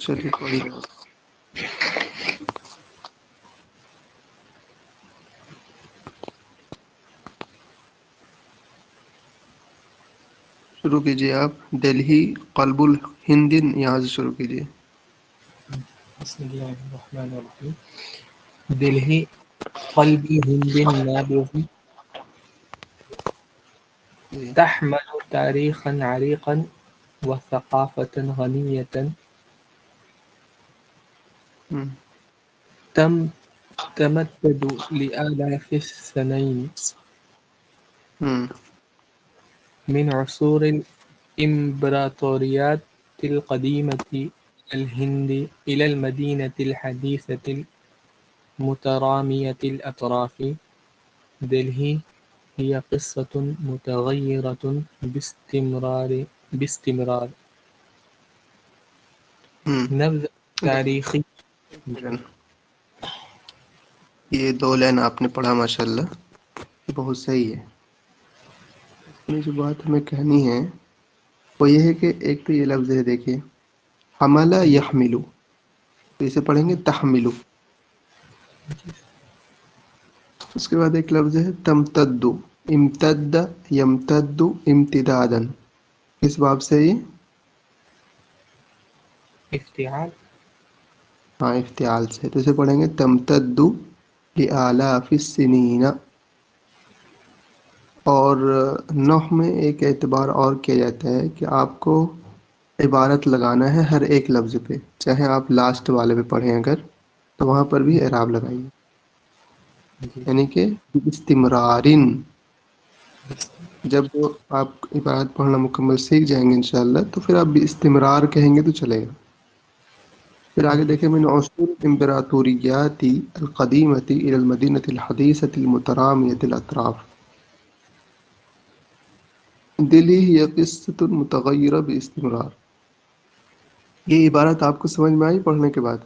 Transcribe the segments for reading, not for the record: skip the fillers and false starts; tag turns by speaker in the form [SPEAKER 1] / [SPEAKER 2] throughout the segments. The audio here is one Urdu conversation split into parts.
[SPEAKER 1] چلیے پڑھیے آپ۔ شروع کیجیے آپ۔ دلہی قلب الہند، یہاں سے شروع کیجیے۔
[SPEAKER 2] بسم اللہ الرحمن الرحیم۔ دلہی قلب ہند نابض
[SPEAKER 1] جی۔
[SPEAKER 2] تحمل تاریخا عریقا وثقافة غنية
[SPEAKER 1] ہم،
[SPEAKER 2] تمتد لآلاف السنين
[SPEAKER 1] ہم،
[SPEAKER 2] من عصور الإمبراطوريات القديمة الهند إلى المدينة الحديثة المترامية الأطراف. دلهي هي قصة متغيرة باستمرار.
[SPEAKER 1] ہم۔
[SPEAKER 2] نبذة تاریخی.
[SPEAKER 1] ایک سیکنڈ، یہ 2 لائن آپ نے پڑھا ماشاءاللہ، یہ بہت صحیح ہے۔ اس میں جو بات ہمیں کہنی ہے وہ یہ ہے کہ ایک تو یہ لفظ ہے، دیکھیے، حملہ یحملو، تو اسے پڑھیں گے تحملو۔ اس کے بعد ایک لفظ ہے تمتد، امتد یمتد امتدادا، کس باب سے یہ؟
[SPEAKER 2] افتعال.
[SPEAKER 1] ہاں، افتعال سے، تو اسے پڑھیں گے تمتد لآلاف السنین۔ اور نحو میں ایک اعتبار اور کیا جاتا ہے کہ آپ کو عبارت لگانا ہے ہر ایک لفظ پہ، چاہے آپ لاسٹ والے پہ پڑھیں اگر، تو وہاں پر بھی اعراب لگائیے،
[SPEAKER 2] جی.
[SPEAKER 1] یعنی کہ استمرارن۔ جب آپ عبارت پڑھنا مکمل سیکھ جائیں گے انشاءاللہ، تو پھر آپ بھی استمرار کہیں گے تو چلے گا۔ پھر آگے
[SPEAKER 2] جی.
[SPEAKER 1] دیکھیں، من عصور الامبراطوریات القدیمة الى المدینة الحدیثة المترامية الاطراف، دلی ہی قصۃ متغیرہ باستمرار۔ یہ عبارت آپ کو سمجھ میں آئی پڑھنے کے بعد؟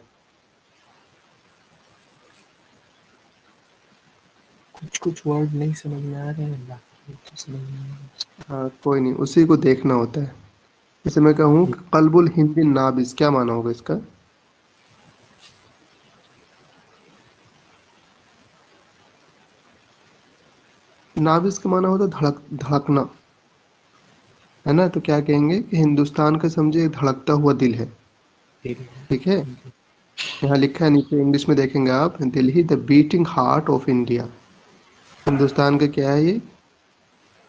[SPEAKER 2] کچھ ورڈ نہیں سمجھ میں آ رہے ہیں، باقی تو سمجھ میں آ رہے
[SPEAKER 1] ہاں کوئی نہیں، اسی کو دیکھنا ہوتا ہے۔ جیسے میں کہوں
[SPEAKER 2] ہیں.
[SPEAKER 1] کہ قلب الہند نابض، کیا معنی ہوگا اس کا؟ نابض کا معنی ہوتا ہے دھڑکنا، ہے نا؟ تو کیا کہیں گے کہ ہندوستان کا سمجھے دھڑکتا ہوا دل ہے، ٹھیک ہے؟ یہاں لکھا ہے نیچے، انگلش میں دیکھیں گے آپ، دلہی دا batting heart of India, Hindustan کا کیا ہے یہ؟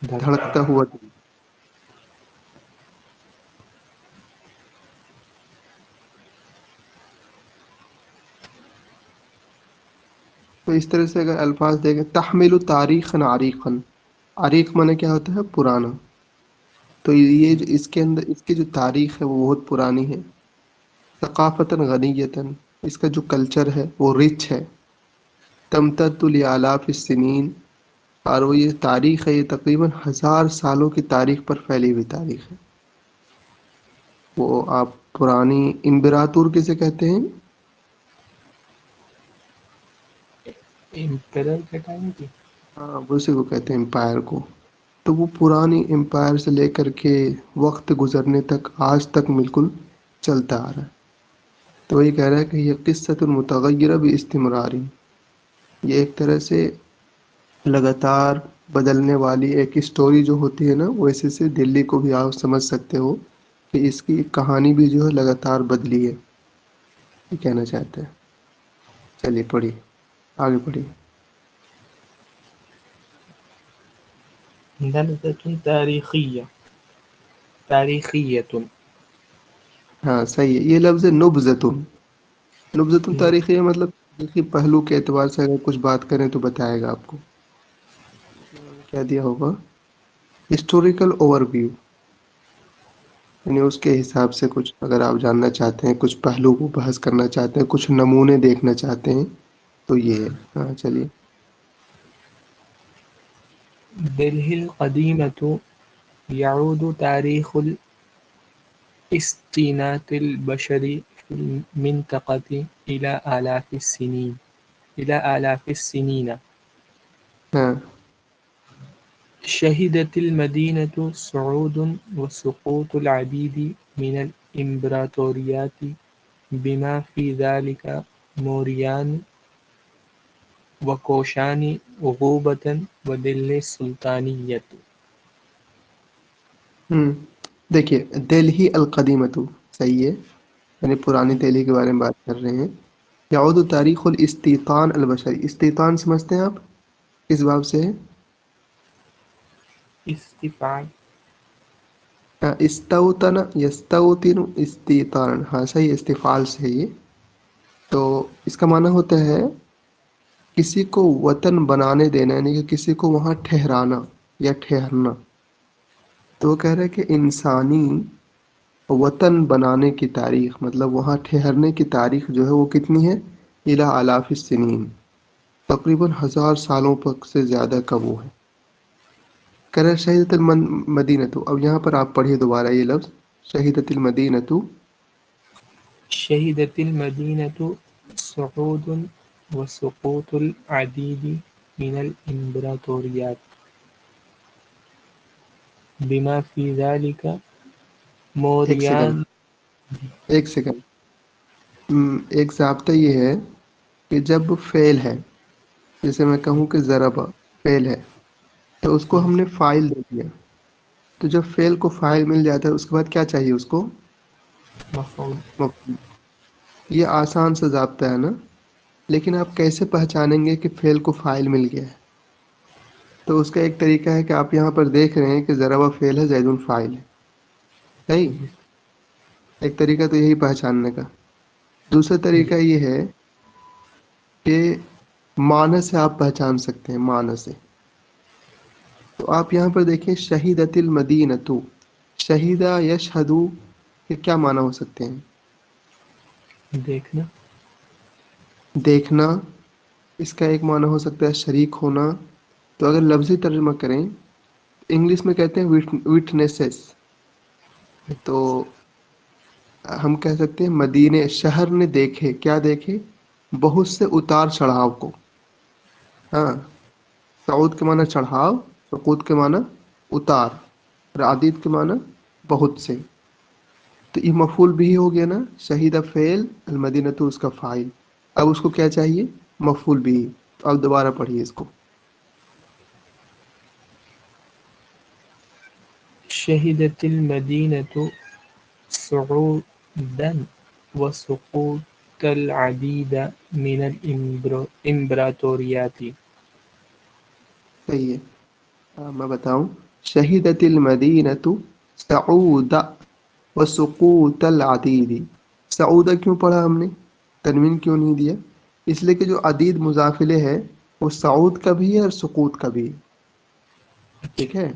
[SPEAKER 2] دھڑکتا
[SPEAKER 1] دھڑکتا ہوا دل۔ تو اس طرح سے اگر الفاظ دیکھیں، تحمل تاریخا عریقا، عریق معنی کیا ہوتا ہے؟ پرانا۔ تو یہ جو اس کے اندر اس کی جو تاریخ ہے وہ بہت پرانی ہے۔ ثقافتاً غنیتاً، اس کا جو کلچر ہے وہ رچ ہے۔ تمتد لآلاف السنین، اور وہ یہ تاریخ ہے، یہ تقریباً 1000 سالوں کی تاریخ پر پھیلی ہوئی تاریخ ہے۔ وہ آپ پرانی امبراطور کسے کہتے ہیں؟
[SPEAKER 2] امپیرر کے ٹائم کی.
[SPEAKER 1] ہاں، اسی کو کہتے ہیں امپائر کو۔ تو وہ پرانی امپائر سے لے کر کے وقت گزرنے تک آج تک بالکل چلتا آ رہا ہے۔ تو وہی کہہ رہا ہے کہ یہ قصۃ متغیرہ باستمرار، یہ ایک طرح سے لگاتار بدلنے والی ایک اسٹوری جو ہوتی ہے نا، ویسے سے دلی کو بھی آپ سمجھ سکتے ہو کہ اس کی کہانی بھی جو ہے لگاتار بدلی ہے، یہ کہنا چاہتے ہیں۔ چلیے پڑھیے، آگے پڑھیے۔
[SPEAKER 2] نبذة تاریخیة.
[SPEAKER 1] ہاں صحیح ہے، یہ لفظ ہے نبذتن۔ نبذتن تاریخی ہے، مطلب تاریخی پہلو کے اعتبار سے اگر کچھ بات کریں تو بتائے گا آپ کو۔ اس میں انہوں نے کیا دیا ہوگا؟ ہسٹوریکل اوور ویو، یعنی اس کے حساب سے کچھ اگر آپ جاننا چاہتے ہیں، کچھ پہلو کو بحث کرنا چاہتے ہیں، کچھ نمونے دیکھنا چاہتے ہیں، تو یہ ہے۔ ہاں چلیے۔
[SPEAKER 2] دلہی القدیمة يعود تاريخ الاستينات البشري في المنطقة إلى آلاف السنين.
[SPEAKER 1] ہاں،
[SPEAKER 2] شهدت المدينة صعود وسقوط العديد من الإمبراطوريات بما في ذلك موریان وکوشان عقوبة وذل السلطانیت.
[SPEAKER 1] دیکھیے دلہی القدیمۃ صحیح ہے، یعنی پرانی دہلی کے بارے میں بات کر رہے ہیں. یعود تاریخ الاستیطان البشری. استیطان سمجھتے ہیں آپ کس باب سے ہے؟
[SPEAKER 2] استفعال.
[SPEAKER 1] استوطن یستوطن استیطان، ہاں صحیح، استفعال سے ہے یہ. تو اس کا معنی ہوتا ہے کسی کو وطن بنانے دینا، یعنی کہ کسی کو وہاں ٹھہرانا یا ٹھہرنا. تو وہ کہہ رہے کہ انسانی وطن بنانے کی تاریخ، مطلب وہاں ٹھہرنے کی تاریخ جو ہے وہ کتنی ہے؟ الی آلاف السنین، تقریباً 1000 سالوں پر سے زیادہ کا وہ ہے. کہہ رہے شہیدت المدینۃ. اب یہاں پر آپ پڑھیے دوبارہ یہ لفظ شہیدت المدینۃ.
[SPEAKER 2] شہدت المدینۃ صعود وسقوط العدید من الامبراطوریات بما فی ذلك
[SPEAKER 1] ایک سیکنڈ،
[SPEAKER 2] موریان.
[SPEAKER 1] ایک سیکنڈ. ایک ضابطہ یہ ہے کہ جب فعل ہے، جیسے میں کہوں کہ ضرب فعل ہے، تو اس کو ہم نے فاعل دے دیا. تو جب فعل کو فاعل مل جاتا ہے اس کے بعد کیا چاہیے اس کو؟
[SPEAKER 2] مفعول.
[SPEAKER 1] مفعول. یہ آسان سا ضابطہ ہے نا، لیکن آپ کیسے پہچانیں گے کہ فعل کو فاعل مل گیا ہے؟ تو اس کا ایک طریقہ ہے کہ آپ یہاں پر دیکھ رہے ہیں کہ ضرب فعل ہے، زید فاعل ہے. صحیح، ایک طریقہ تو یہی پہچاننے کا. دوسرا طریقہ یہ ہے کہ معنی سے آپ پہچان سکتے ہیں، معنی سے. تو آپ یہاں پر دیکھیں شہیدت المدینۃ. شہیدہ یشہدو کے کیا معنی ہو سکتے ہیں؟
[SPEAKER 2] دیکھنا.
[SPEAKER 1] دیکھنا. اس کا ایک معنی ہو سکتا ہے شریک ہونا. تو اگر لفظی ترجمہ کریں، انگلش میں کہتے ہیں وٹنسز. تو ہم کہہ سکتے ہیں مدینے شہر نے دیکھے. کیا دیکھے؟ بہت سے اتار چڑھاؤ کو. ہاں، صعود کے معنی چڑھاؤ، سقوط کے معنی اتار، اور عدید کے معنی بہت سے. تو یہ مفعول بھی ہو گیا نا، شہیدہ فعل، المدینۃ اس کا فاعل. اب اس کو کیا چاہیے؟ مفعول بھی. تو اب دوبارہ پڑھیے اس کو.
[SPEAKER 2] شہدت المدینۃ صعودا وسقوط العدید من الامبراطوریات.
[SPEAKER 1] صحیح ہے. میں بتاؤں شہیدت المدینۃ صعود وسقوط العدید. سعودہ کیوں پڑھا ہم نے؟ تنوین کیوں نہیں دیا؟ اس لیے کہ جو عدید مضافلے ہے وہ سعود کا بھی ہے اور سقوط کا بھی ہے. ٹھیک ہے.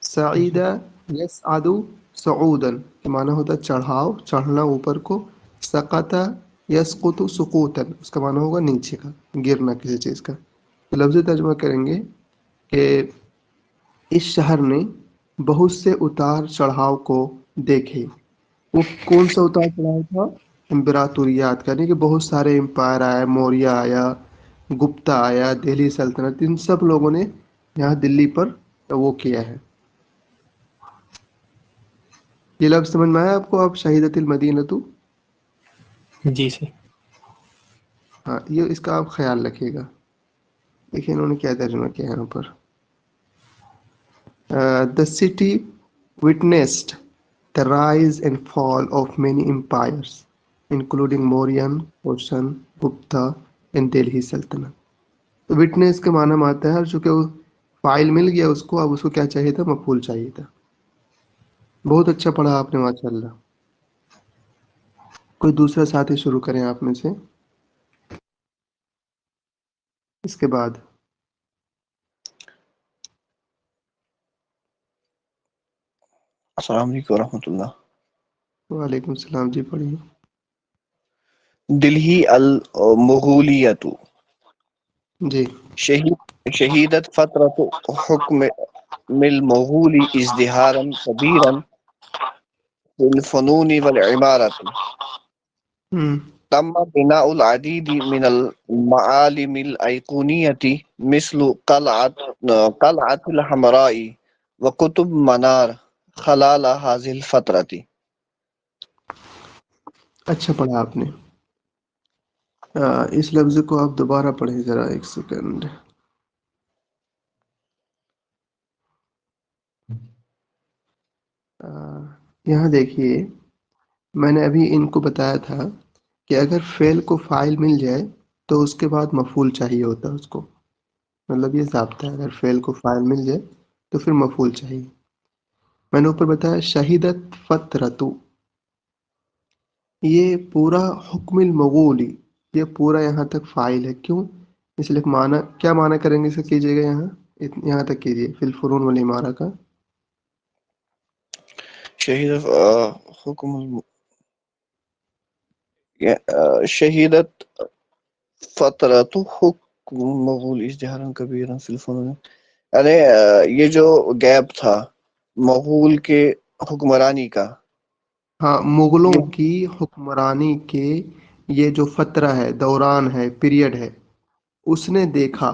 [SPEAKER 1] سعیدہ یسعد صعودا کے معنی ہوتا ہے چڑھاؤ، چڑھنا اوپر کو. سقط یسقط سقوطا اس کا معنی ہوگا نیچے کا، گرنا کسی چیز کا. تو لفظی ترجمہ کریں گے کہ اس شہر نے بہت سے اتار چڑھاؤ کو دیکھے. وہ کون سا اتار چڑھاؤ تھا؟ امپراتوریات کا، یعنی کہ بہت سارے امپائر آیا، موریہ آیا، گپتا آیا، دہلی سلطنت، ان سب لوگوں نے یہاں دلی پر وہ کیا ہے. یہ لفظ سمجھ میں آیا آپ کو؟ آپ شہیدت المدینۃ.
[SPEAKER 2] جی سر.
[SPEAKER 1] ہاں، یہ اس کا آپ خیال رکھیے گا. دیکھیں انہوں نے کیا ترجمہ کیا یہاں پر. The city witnessed the rise and fall of many empires, including Mauryan, Kushan, Gupta, and Delhi Sultanate. تو وٹنس کے معنی میں آتا ہے، چونکہ وہ فائل مل گیا اس کو، اب اس کو کیا چاہیے تھا؟ مفعول چاہیے تھا. بہت اچھا پڑھا آپ نے، ماشاء اللہ. کوئی دوسرا ساتھی شروع کریں آپ میں سے اس کے بعد.
[SPEAKER 3] السلام علیکم ورحمۃ اللہ.
[SPEAKER 1] وعلیکم السلام. جی پڑھیے.
[SPEAKER 3] دلہی المغولیت.
[SPEAKER 1] جی.
[SPEAKER 3] شہیدت فترة حکم المغول ازدہارا کبیرا في الفنون والعمارة. تم بناء العديد من المعالم الأيقونية مثل قلعة الحمراء وقطب منار خلال هذه الفترة.
[SPEAKER 1] اچھا پڑھا آپ نے۔ اس لفظ کو آپ دوبارہ پڑھیں ذرا، ایک سیکنڈ۔ یہاں دیکھیے، میں نے ابھی ان کو بتایا تھا کہ اگر فعل کو فاعل مل جائے تو اس کے بعد مفعول چاہیے ہوتا ہے اس کو، مطلب یہ ضابطہ ہے، اگر فعل کو فاعل مل جائے تو پھر مفعول چاہیے۔ میں نے اوپر بتایا شہیدت فترتو، یہ پورا حکم المغولی، یہ پورا یہاں تک فاعل ہے، کیوں؟ اس لیے معنی کیا معنی کریں گے، اسے کیجیے گا یہاں، یہاں تک کیجیے فی الفنون والعمارہ کا۔
[SPEAKER 3] شہیدت حکم شہیدت فترت حکم مغول ازدہارا کبیرا فی الفنون، یعنی یہ جو گیپ تھا مغول کے حکمرانی کا،
[SPEAKER 1] ہاں، مغلوں
[SPEAKER 3] یہ
[SPEAKER 1] کی حکمرانی کے یہ جو فترہ ہے، دوران ہے، پیریڈ ہے، اس نے دیکھا،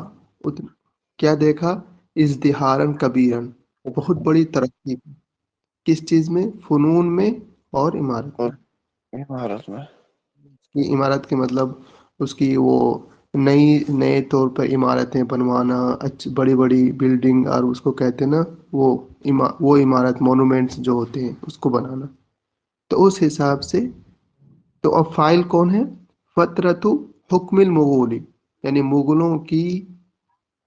[SPEAKER 1] کیا دیکھا؟ ازدہارن کبیرن، بہت بڑی ترقی، کس چیز میں؟ فنون میں اور عمارت
[SPEAKER 3] اور
[SPEAKER 1] میں۔
[SPEAKER 3] عمارت میں،
[SPEAKER 1] یہ عمارت کے مطلب اس کی وہ نئے طور پر عمارتیں بنوانا، بڑی بڑی بلڈنگ، اور اس کو کہتے ہیں نا وہ عمارت مونومنٹس جو ہوتے ہیں اس کو بنانا، تو اس حساب سے تو اب فائل کون ہے؟ فترت حکم المغولی، یعنی مغلوں کی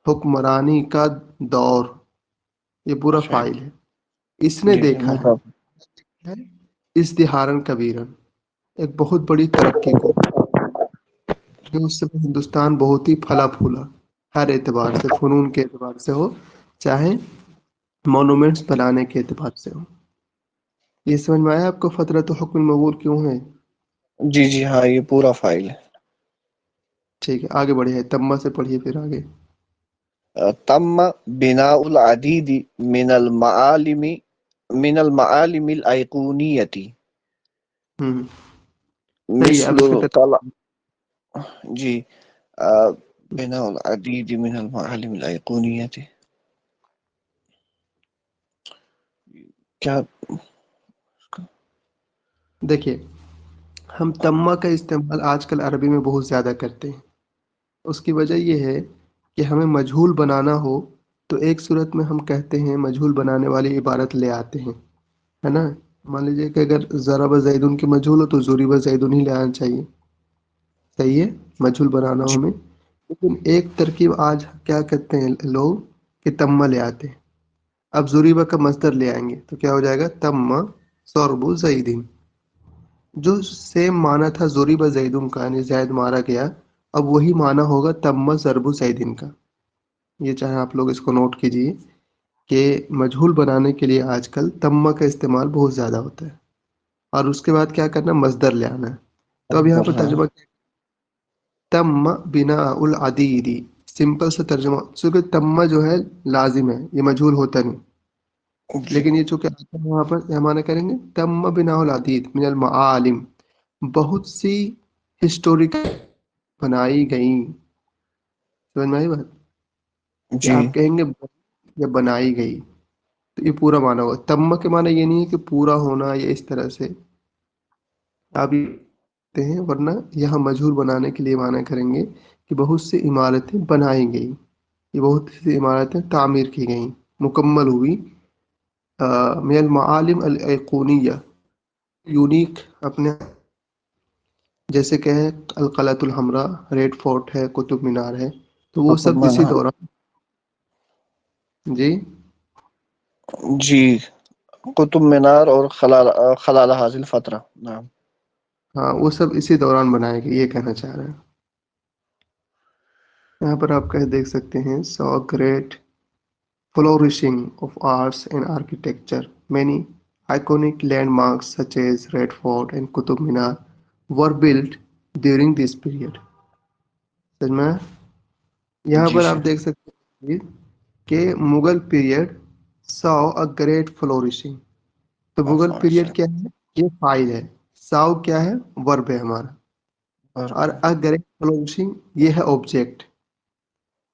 [SPEAKER 1] حکمرانی کا دور، یہ پورا
[SPEAKER 3] اچھا
[SPEAKER 1] فائل ہے۔ اس نے
[SPEAKER 3] جی جی
[SPEAKER 1] دیکھا
[SPEAKER 3] مضاف،
[SPEAKER 1] ہے ازدہارن کبیرن، ایک بہت بڑی ترقی کو، کہ اس سے ہندوستان بہت ہی پھلا پھولا، ہر اعتبار سے، فنون کے اعتبار سے ہو، چاہے مونومنٹس بنانے کے اعتبار سے ہو۔ یہ سمجھ میں آیا آپ کو فترت حکم المغول کیوں ہے؟
[SPEAKER 3] جی جی ہاں یہ پورا فائل ہے۔
[SPEAKER 1] ٹھیک ہے، آگے بڑھیے، تمہ سے پڑھیے پھر آگے۔
[SPEAKER 3] تم بناء العدید من المعالم من المعالم الأيقونية
[SPEAKER 1] ہوں، صحیح ہے، اب
[SPEAKER 3] مثل
[SPEAKER 1] اس کا
[SPEAKER 3] القلعة، جی بناء العدید من المعالم الأيقونية، کیا
[SPEAKER 1] دیکھیے، ہم تمہ کا استعمال آج کل عربی میں بہت زیادہ کرتے ہیں، اس کی وجہ یہ ہے کہ ہمیں مجہول بنانا ہو تو ایک صورت میں ہم کہتے ہیں مجہول بنانے والی عبارت لے آتے ہیں، ہے نا؟ مان لیجیے کہ اگر ضرب زیدن کی مجہول ہو تو ضرب زیدن ہی لے آنا چاہیے، صحیح ہے، مجہول بنانا ہو
[SPEAKER 3] جی
[SPEAKER 1] ہمیں۔ لیکن ایک ترکیب آج کیا کرتے ہیں لوگ کہ تمہ لے آتے ہیں، اب ضریبہ کا مصدر لے آئیں گے تو کیا ہو جائے گا؟ تمہ ضرب زیدن، جو سیم معنی تھا ضریب زیدن کا، یعنی زید مارا گیا، اب وہی معنی ہوگا تمہ ضرب زیدن کا۔ یہ چاہے آپ لوگ اس کو نوٹ کیجئے کہ مجہول بنانے کے لیے آج کل تمہ کا استعمال بہت زیادہ ہوتا ہے، اور اس کے بعد کیا کرنا؟ مصدر لے آنا ہے۔ تو اب یہاں پر
[SPEAKER 3] ہاں
[SPEAKER 1] ترجمہ تم بناء العدید، سمپل سے ترجمہ، چونکہ تمہ جو ہے لازم ہے، یہ مجہول ہوتا نہیں،
[SPEAKER 3] جی
[SPEAKER 1] لیکن یہ چونکہ آتا ہے وہاں پر یہ ہمارا کریں گے تم بناء العدید من المعالم، بہت سی ہسٹوریکل بنائی گئیں، سمجھ میں آئی بات؟ کہ
[SPEAKER 3] جی
[SPEAKER 1] آپ کہیں گے یا بنائی گئی، تو یہ پورا معنی ہوگا۔ تم کے معنی یہ نہیں ہے کہ پورا ہونا یا اس طرح سے، آپ یہ کہتے ہیں، ورنہ یہاں مجہول بنانے کے لیے معنی کریں گے کہ بہت سی عمارتیں بنائی گئی، یہ بہت سی عمارتیں تعمیر کی گئیں، مکمل ہوئی، من المعالم الایقونیہ، یونیک اپنے، جیسے کہ ہے القلعۃ الحمراء، ریڈ فورٹ ہے، قطب مینار ہے، تو وہ
[SPEAKER 3] قطب
[SPEAKER 1] سب اسی
[SPEAKER 3] مینار،
[SPEAKER 1] دوران، جی
[SPEAKER 3] جی قطب مینار اور خلال حاصل فترہ، نعم
[SPEAKER 1] ہاں، وہ سب اسی دوران بنائے گئے، یہ کہنا چاہ رہے ہیں۔ یہاں پر آپ کہیں دیکھ سکتے ہیں so great flourishing of arts and architecture. Many iconic landmarks such as Red Fort and Qutub Minar were built during this period. سمجھ میں آیا؟ یہاں
[SPEAKER 3] جی
[SPEAKER 1] پر آپ
[SPEAKER 3] شیخ،
[SPEAKER 1] دیکھ سکتے ہیں کہ Mughal period saw a great flourishing. تو مغل
[SPEAKER 3] ماشاء
[SPEAKER 1] پیریڈ کیا ہے؟ یہ فائل ہے، ساو کیا ہے؟ ورب ہے ہمارا، اور
[SPEAKER 3] اللہ،
[SPEAKER 1] a great flourishing یہ ہے آبجیکٹ۔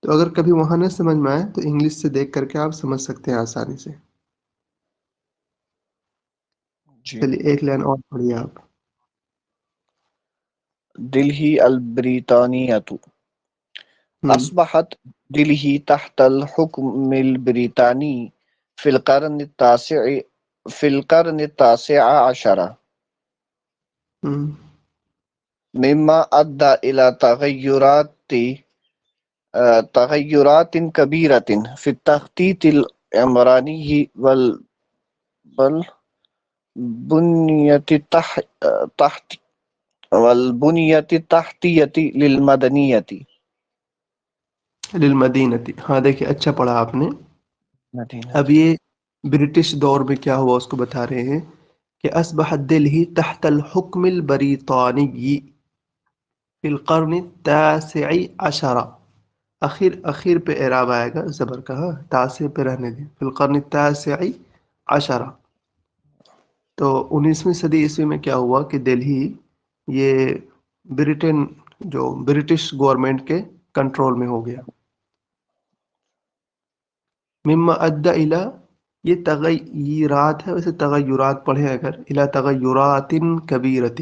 [SPEAKER 1] تو اگر کبھی وہاں نہ سمجھ میں آئے تو انگلش سے دیکھ کر کے آپ سمجھ سکتے ہیں آسانی سے۔
[SPEAKER 3] جی
[SPEAKER 1] چلیے ایک لائن اور پڑھیے آپ۔
[SPEAKER 3] دلہی البریطانیة أصبحت دلہی تحت الحكم البريطاني في القرن التاسع عشر مما أدى إلى تغيرات كبيرة في التخطيط العمراني والبنية التحتية للمدنية.
[SPEAKER 1] للمدینتی، ہاں دیکھیں اچھا پڑھا آپ نے. اب یہ برٹش دور میں کیا ہوا اس کو بتا رہے ہیں کہ اصبحت دلہی تحت الحکم البریطانی فی القرن التاسع عشر. اخیر پہ اعراب آئے گا زبر کا، ہاں تاسع پہ رہنے دیں. فی القرن التاسع عشر، تو 19ویں صدی عیسوی میں کیا ہوا کہ دلہی یہ برٹن جو برٹش گورنمنٹ کے کنٹرول میں ہو گیا. مما ادى الى، یہ تغیرات ہے، ویسے تغیرات پڑھیں اگر، الى تغیرات کبیرۃ،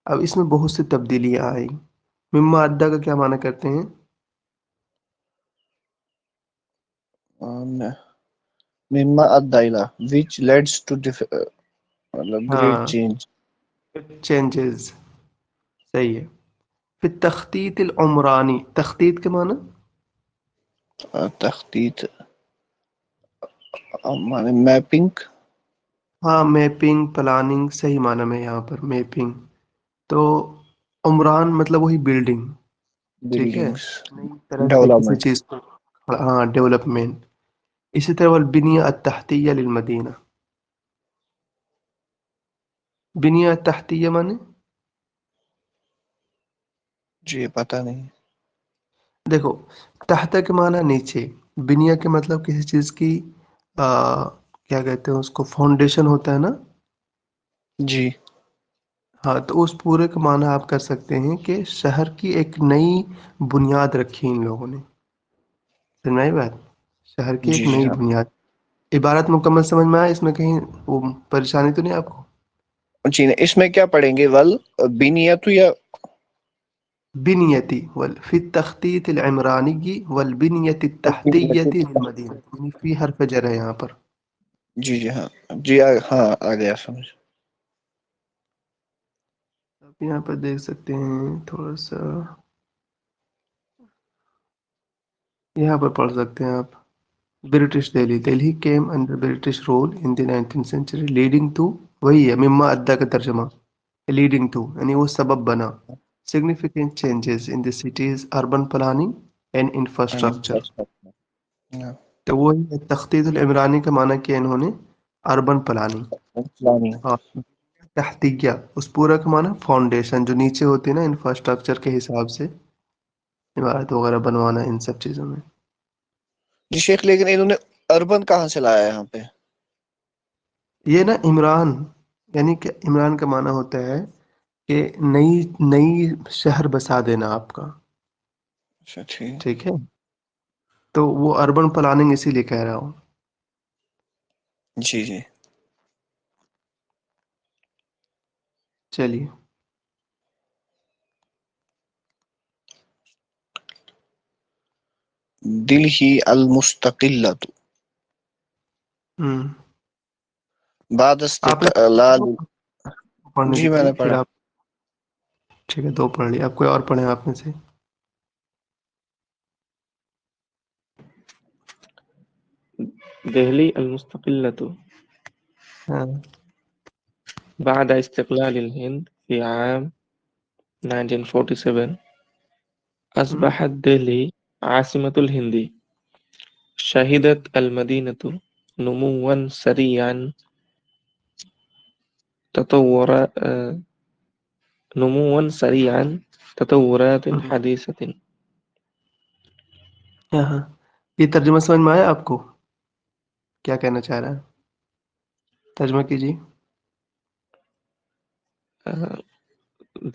[SPEAKER 1] اب اس میں بہت سی تبدیلیاں آئیں. مما ادى کا کیا معنی کرتے ہیں؟
[SPEAKER 3] مما أدى إلى which leads to great
[SPEAKER 1] ہاں
[SPEAKER 3] change.
[SPEAKER 1] چینجز، صحیح ہے. پھر تخطیط العمرانی، تخطیط کے معنی
[SPEAKER 3] تخطیط معنی میپنگ.
[SPEAKER 1] ہاں میپنگ، پلاننگ، صحیح معنی میں یہاں پر میپنگ. تو عمران مطلب وہی بلڈنگ، ٹھیک ہے،
[SPEAKER 3] بلڈنگس
[SPEAKER 1] نئی طرح سے کسی
[SPEAKER 3] ڈیولپمنٹ.
[SPEAKER 1] چیز کو، ہاں ڈیولپمنٹ. اسی طرح البنیہ التحتیہ للمدینہ، بنیہ التحتیہ معنی
[SPEAKER 3] جی پتہ نہیں.
[SPEAKER 1] دیکھو، تحت کے معنی نیچے، بنیہ کے مطلب کسی چیز کی کیا کہتے ہیں اس کو، فاؤنڈیشن ہوتا ہے نا.
[SPEAKER 3] جی
[SPEAKER 1] ہاں تو اس پورے کا معنی آپ کر سکتے ہیں کہ شہر کی ایک نئی بنیاد رکھی ان لوگوں نے. سمجھ بات، شہر کی ایک
[SPEAKER 3] جی جی
[SPEAKER 1] نئی
[SPEAKER 3] ہاں.
[SPEAKER 1] بنیاد. عبارت مکمل سمجھ میں آئے؟ اس میں کہیں وہ پریشانی تو نہیں آپ کو؟
[SPEAKER 3] جی اس میں کیا پڑھیں گے؟ بنیت یا
[SPEAKER 1] بنیتی فی التخطیط العمرانی والبنیت التحتیت للمدینہ، یعنی فی حرف جر ہے یہاں پر.
[SPEAKER 3] جی جی ہاں. جی ہاں آ گیا سمجھ.
[SPEAKER 1] آپ یہاں پر دیکھ سکتے ہیں تھوڑا سا، یہاں پر پڑھ سکتے ہیں آپ. British Delhi came under British rule in the 19th century leading to، وہی ہے مما ادہ کا ترجمہ، leading to یعنی وہ سبب بنا significant changes in the city's urban planning and infrastructure. تو وہی تخطیط العمرانی کا معنی کیا انہوں نے؟ Urban planning. اور تحتیہ اس پورا کا معنی فاؤنڈیشن، جو نیچے ہوتی ہے نا انفراسٹرکچر کے حساب سے عمارت وغیرہ بنوانا، ان سب چیزوں میں.
[SPEAKER 3] جی شیخ لیکن انہوں نے اربن کہاں سے لایا یہاں پہ؟
[SPEAKER 1] یہ نا عمران، یعنی کہ عمران کا معنی ہوتا ہے کہ نئی شہر بسا دینا آپ کا،
[SPEAKER 3] اچھا ٹھیک.
[SPEAKER 1] ٹھیک ہے. تو وہ اربن پلاننگ اسی لیے کہہ رہا ہوں.
[SPEAKER 3] جی جی.
[SPEAKER 1] چلیے
[SPEAKER 3] دلہی المستقلۃ
[SPEAKER 1] ہوں
[SPEAKER 3] بعد
[SPEAKER 1] آپ نے
[SPEAKER 3] استقلال.
[SPEAKER 1] پڑھنے
[SPEAKER 3] جی میں
[SPEAKER 1] دیجیے
[SPEAKER 3] نے
[SPEAKER 1] پھر
[SPEAKER 3] پڑھا.
[SPEAKER 1] آپ. ٹھیک ہے 2 پڑھ لی، آپ کوئی اور پڑھیں آپ میں سے.
[SPEAKER 2] دہلی المستقلة
[SPEAKER 1] ہاں
[SPEAKER 2] بعد استقلال الهند في عام 1947 أصبحت دهلي عاصمة الهند. شهدت المدينة نموا سريعا تطور تطورات حديثة.
[SPEAKER 1] ہاں یہ ترجمہ سمجھ میں آیا آپ کو؟ کیا کہنا چاہ رہا ہے؟ ترجمہ کیجیے.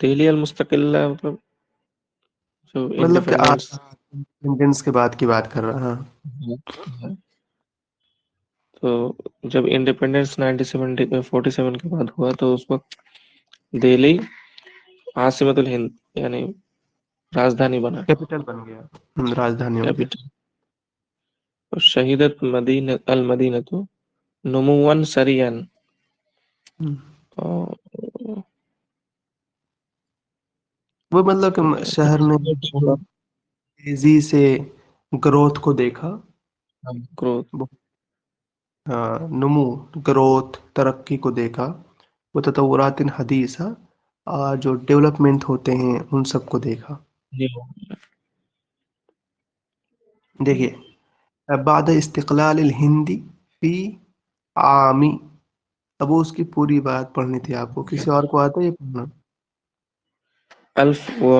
[SPEAKER 2] دہلی المستقلہ مطلب جو
[SPEAKER 1] مطلب کہ آپ
[SPEAKER 2] انڈیپینڈنس.
[SPEAKER 1] انڈینس کے بعد کی بات کر رہا ہاں.
[SPEAKER 2] تو جب انڈیپینڈنس 1947 کے بعد ہوا تو اس وقت دہلی عاصمت الہند یعنی راجدھانی بنا
[SPEAKER 1] کیپٹل بن گیا، راجدھانی ہو گیا.
[SPEAKER 2] کیپٹل. اور شہیدت المدینہ نمون سریان.
[SPEAKER 1] وہ مطلب کہ شہر نے تیزی سے گروتھ کو دیکھا.
[SPEAKER 2] گروتھ.
[SPEAKER 1] ہاں، نمو، گروتھ، ترقی کو دیکھا. وہ تطورات حدیثہ، جو ڈیولپمنٹ ہوتے ہیں ان سب کو دیکھا. دیکھیے، بعد استقلال الہند فی عامی. اب وہ اس کی پوری بات پڑھنی تھی آپ کو، کسی اور کو آتا ہے یہ پڑھنا؟
[SPEAKER 2] 1900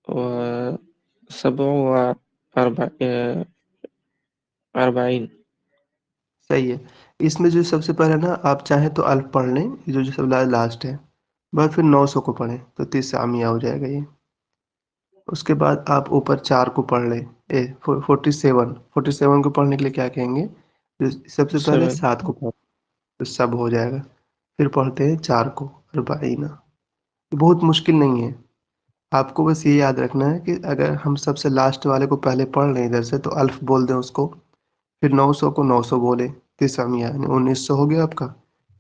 [SPEAKER 2] و47
[SPEAKER 1] صحیح ہے. اس میں جو سب سے پہلے نا، آپ چاہیں تو الف پڑھ لیں، جو سب لاسٹ ہے. بعد پھر 900 کو پڑھیں تو 30 عامیہ ہو جائے گا یہ. اس کے بعد آپ اوپر 4 کو پڑھ لیں. 47 کو پڑھنے کے لیے کیا کہیں گے؟ سب سے پہلے 7 کو پڑھ تو سب ہو جائے گا. پھر پڑھتے ہیں 4 کو، 40. بہت مشکل نہیں ہے. آپ کو بس یہ یاد رکھنا ہے کہ اگر ہم سب سے لاسٹ والے کو پہلے پڑھ لیں ادھر سے، تو الف بول دیں اس کو. پھر 900 کو 900 بولے، 30 یعنی 1900 ہو گیا آپ کا.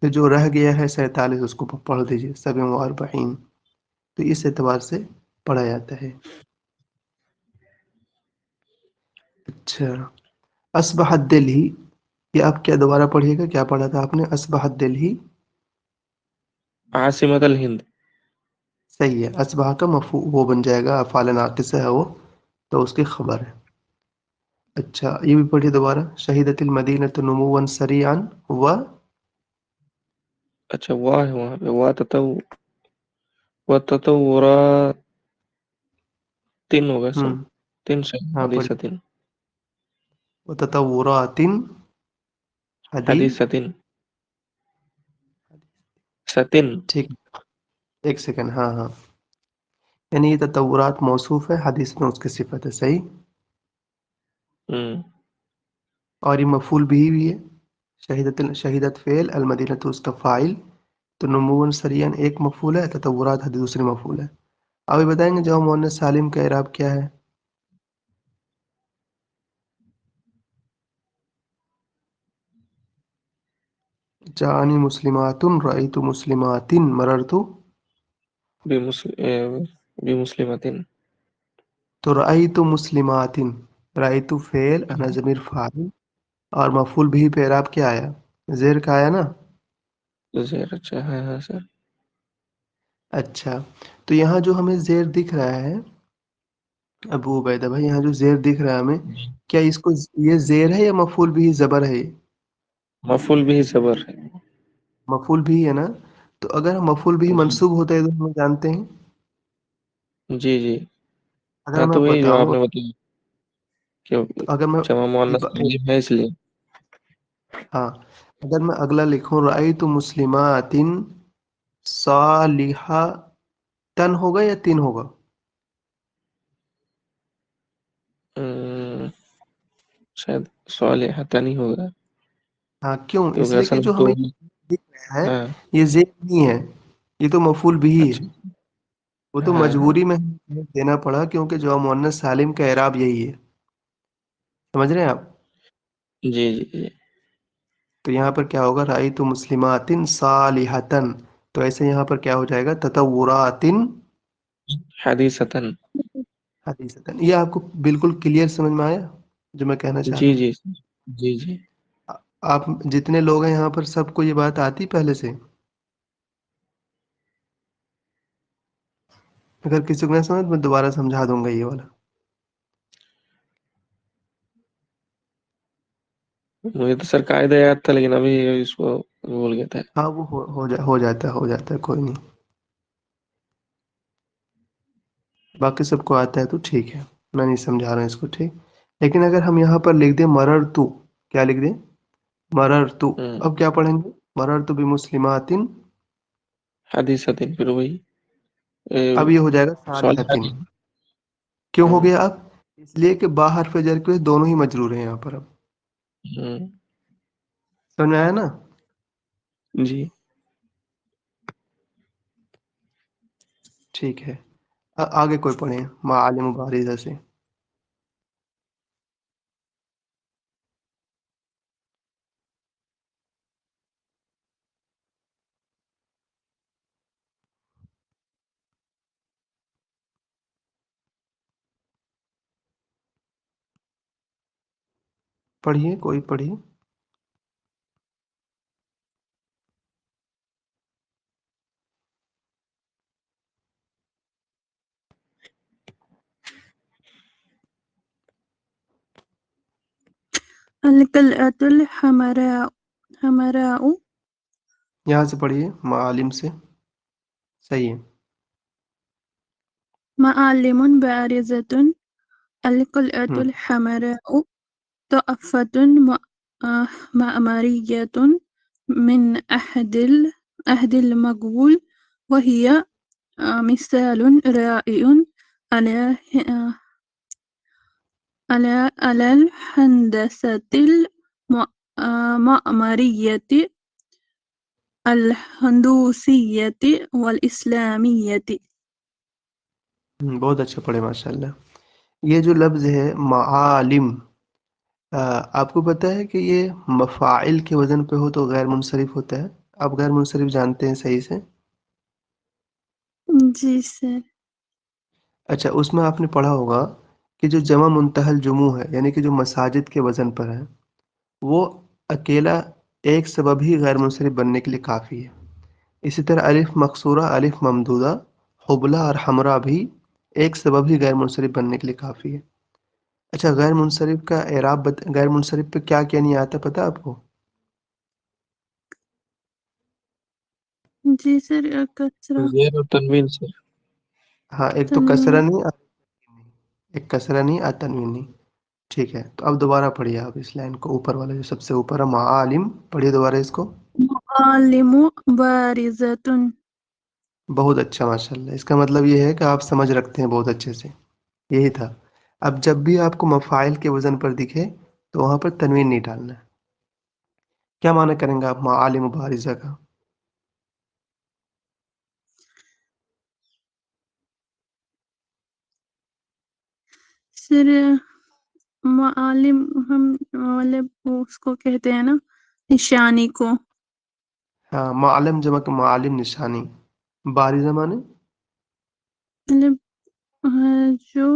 [SPEAKER 1] پھر جو رہ گیا ہے 47 اس کو پڑھ دیجئے 47. تو اس اعتبار سے پڑھا جاتا ہے. اچھا، اصبحت دلہی، یہ آپ کیا دوبارہ پڑھیے گا، کیا پڑھا تھا آپ نے؟ اصبحت دلہی
[SPEAKER 2] عاصمت الہند.
[SPEAKER 1] صحیح ہے. اصبح کا وہ بن جائے گا، افعال ناقصہ ہے وہ، تو اس کی خبر ہے. اچھا، یہ بھی پڑھیے دوبارہ. شہیدت المدینہ نمواً سریعاً و
[SPEAKER 2] اچھا، واہ ہے وہاں پہ، تطورات ہوگا سر. 3 سے
[SPEAKER 1] ہاں پڑھیے.
[SPEAKER 2] حدیث
[SPEAKER 1] وتطورات حدیث.
[SPEAKER 2] حدیث ستن.
[SPEAKER 1] ٹھیک، ایک سیکنڈ. ہاں ہاں، یعنی یہ تطورات موصوف ہے، حدیث میں اس کی صفت ہے. صحیح. اور یہ مفعول بھی ہے. شہیدت فعل، المدینہ اس کا فاعل. تو نمواً سریعاً ایک مفعول ہے، تطورات حدیث دوسری مفعول ہے. آپ یہ بتائیں گے جواب مؤنث سالم کا اعراب کیا ہے؟ جاءنی مسلمات، رأیت مسلمات، مررت.
[SPEAKER 2] بمسلمۃ.
[SPEAKER 1] تو رأیت مسلمات، رأیت فعل، انا ضمیر فاعل، اور مفعول بھی پہ اعراب کیا آیا؟ زیر کا آیا نا.
[SPEAKER 2] زیر. اچھا، ہاں ہاں سر.
[SPEAKER 1] اچھا، تو یہاں جو ہمیں زیر دکھ رہا ہے ابو عبیدہ بھائی، یہاں جو زیر دکھ رہا ہے ہمیں، کیا اس کو یہ زیر ہے یا مفعول بھی زبر ہے؟
[SPEAKER 2] مفعول بھی صبر ہے.
[SPEAKER 1] مفعول بھی ہے نا. تو اگر مفعول بھی
[SPEAKER 2] جی
[SPEAKER 1] منصوب ہوتا ہے تو ہم جانتے ہیں.
[SPEAKER 2] جی جی.
[SPEAKER 1] اگر
[SPEAKER 2] ہاں
[SPEAKER 1] میں
[SPEAKER 2] تو وہی جو آپ
[SPEAKER 1] بتاؤں،
[SPEAKER 2] نے بتایا کہ
[SPEAKER 1] تو اگر میں
[SPEAKER 2] جمع مؤنث سالم ہے اس لیے.
[SPEAKER 1] ہاں، اگر میں اگلا لکھوں رأیت مسلمات صالحات، ہوگا یا 3 ہوگا؟
[SPEAKER 2] شاید صالحۃ نہیں ہوگا،
[SPEAKER 1] ہاں، کیوں؟ اس
[SPEAKER 2] کیونکہ
[SPEAKER 1] لیے کہ
[SPEAKER 2] اصل
[SPEAKER 1] جو
[SPEAKER 2] تو
[SPEAKER 1] ہمیں دکھ رہا ہے
[SPEAKER 2] ہاں.
[SPEAKER 1] یہ زیر نہیں ہے، یہ تو مفعول بھی ہے.
[SPEAKER 2] اچھا.
[SPEAKER 1] وہ تو
[SPEAKER 2] ہاں ہاں.
[SPEAKER 1] مجبوری میں دینا پڑا، کیونکہ جو مؤنث سالم کا اعراب یہی ہے. سمجھ رہے ہیں آپ؟
[SPEAKER 2] جی جی جی.
[SPEAKER 1] تو یہاں پر کیا ہوگا؟ رأیت مسلمات صالحۃ. تو ایسے یہاں پر کیا ہو جائے گا؟ تطورات
[SPEAKER 2] حدیثۃ.
[SPEAKER 1] حدیثۃ. یہ آپ کو بالکل کلیئر سمجھ میں آیا جو میں کہنا چاہ
[SPEAKER 2] جی
[SPEAKER 1] رہا ہوں؟
[SPEAKER 2] جی جی جی.
[SPEAKER 1] آپ جتنے لوگ ہیں یہاں پر، سب کو یہ بات آتی پہلے سے؟ اگر کسی کو نہیں سمجھ میں دوبارہ سمجھا دوں گا یہ والا.
[SPEAKER 2] مجھے تو سر قاعدہ یاد تھا، لیکن ابھی اس کو بھول گیا تھا.
[SPEAKER 1] ہاں، وہ ہو جاتا ہے کوئی نہیں. باقی سب کو آتا ہے تو ٹھیک ہے، میں نہیں سمجھا رہا ہوں اس کو. ٹھیک، لیکن اگر ہم یہاں پر لکھ دیں مررتو، کیا لکھ دیں؟ مررتو. اب کیا پڑھیں گے؟ مررتو بمسلمات.
[SPEAKER 2] حدیثۃ. پھر وہی
[SPEAKER 1] اب یہ ہو جائے گا صالحۃ.
[SPEAKER 2] صالحۃ.
[SPEAKER 1] کیوں ہو گیا اب؟ اس لیے کہ با حرف جر کے دونوں ہی مجرور ہیں یہاں پر. اب سمجھ میں آیا نا؟
[SPEAKER 2] جی
[SPEAKER 1] ٹھیک ہے، آگے کوئی پڑھیں معالم بارزہ سے۔ پڑھیے، کوئی پڑھیے۔
[SPEAKER 4] القلعة الحمراء
[SPEAKER 1] یہاں سے پڑھیے معالم سے، صحیح ہے۔
[SPEAKER 4] معالم بارزة القلعة
[SPEAKER 1] ہم،
[SPEAKER 4] الحمراء تحفة معمارية من عهد المغول، وهي مثال رائع على الهندسة المعمارية الهندوسية والإسلامية۔
[SPEAKER 1] بہت اچھا پڑھے ماشاء اللہ۔ یہ جو لفظ ہے معالم، آپ کو پتہ ہے کہ یہ مفاعل کے وزن پہ ہو تو غیر منصرف ہوتا ہے؟ آپ غیر منصرف جانتے ہیں صحیح سے؟
[SPEAKER 4] جی سر۔
[SPEAKER 1] اچھا، اس میں آپ نے پڑھا ہوگا کہ جو جمع منتہی الجموع ہے، یعنی کہ جو مساجد کے وزن پر ہے، وہ اکیلا ایک سبب ہی غیر منصرف بننے کے لیے کافی ہے۔ اسی طرح الف مقصورہ، الف ممدودہ، حبلہ اور حمرہ بھی ایک سبب ہی غیر منصرف بننے کے لیے کافی ہے۔ اچھا، غیر منصرف کا اعراب غیر منصرف پہ کیا کیا نہیں آتا پتہ آپ کو؟
[SPEAKER 4] جی سر، کسرہ،
[SPEAKER 2] زیر اور تنوین سے۔
[SPEAKER 1] ہاں، ایک تو
[SPEAKER 4] تنوین۔
[SPEAKER 1] کسرہ نہیں، ایک کسرہ نہیں اور تنوین نہیں۔ ٹھیک ہے، تو اب دوبارہ پڑھیے آپ اس لائن کو، اوپر والا جو سب سے اوپر ہے معالم، پڑھیے دوبارہ اس کو۔
[SPEAKER 4] معالم بارزة۔
[SPEAKER 1] بہت اچھا ماشاء اللہ، اس کا مطلب یہ ہے کہ آپ سمجھ رکھتے ہیں بہت اچھے سے، یہی تھا۔ اب جب بھی آپ کو مفاعل کے وزن پر دکھے تو وہاں پر تنوین نہیں ڈالنا ہے۔ کیا معنی کریں گے آپ معالم بارزہ کا؟
[SPEAKER 4] سر معالم ہم مطلب اس کو کہتے ہیں نا، نشانی کو۔
[SPEAKER 1] ہاں، معلم جمع کہ معالم نشانی، بارزہ معنی
[SPEAKER 4] مطلب جو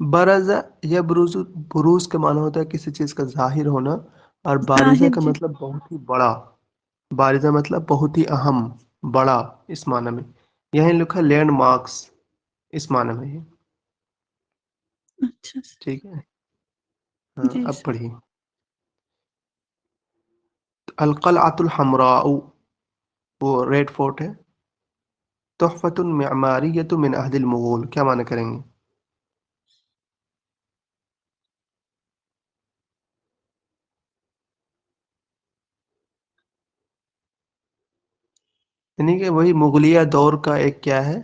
[SPEAKER 1] برز یا بروز، بروز کا معنی ہوتا ہے کسی چیز کا ظاہر ہونا، اور بارزہ
[SPEAKER 4] ظاہر
[SPEAKER 1] کا
[SPEAKER 4] جی۔
[SPEAKER 1] مطلب بہت ہی بڑا، بارزہ مطلب بہت ہی اہم، بڑا، اس معنی میں۔ یہیں لکھا لینڈ مارکس، اس معنی میں ہے۔
[SPEAKER 4] اچھا سر۔
[SPEAKER 1] ٹھیک ہے، ہاں
[SPEAKER 4] جی
[SPEAKER 1] اب
[SPEAKER 4] سر۔
[SPEAKER 1] پڑھیے۔ القلعۃ الحمراء، وہ ریڈ فورٹ ہے، تحفۃ معماریۃ من عہد المغول، کیا معنی کریں گے؟ یعنی کہ وہی مغلیہ دور کا ایک کیا ہے،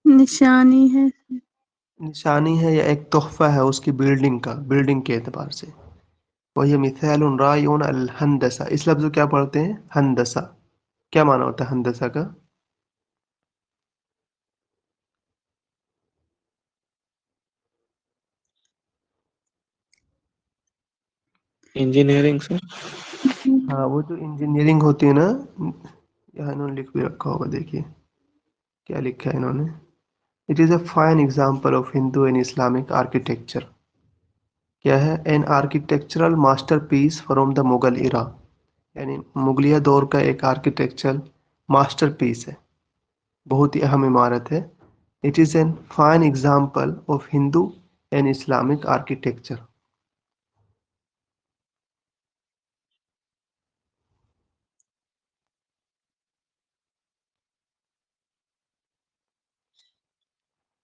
[SPEAKER 4] نشانی ہے۔
[SPEAKER 1] نشانی ہے یا ایک تحفہ ہے اس کی بلڈنگ کا، بلڈنگ کے اعتبار سے۔ وہی مثال رائع الہندسہ، اس لفظ کو کیا پڑھتے ہیں؟ ہندسہ۔ کیا معنی ہوتا ہے ہندسہ کا؟
[SPEAKER 2] انجینئرنگ سے۔
[SPEAKER 1] ہاں، وہ جو انجینئرنگ ہوتی ہے نا، یہاں انہوں نے لکھ بھی رکھا ہوگا، دیکھیے کیا لکھا ہے انہوں نے۔ It is a fine example of Hindu and Islamic architecture, کیا ہے؟ An architectural masterpiece from the Mughal era, یعنی مغلیہ دور کا ایک آرکیٹیکچرل ماسٹر پیس ہے، بہت ہی اہم عمارت ہے۔ It is an fine example of Hindu and Islamic architecture.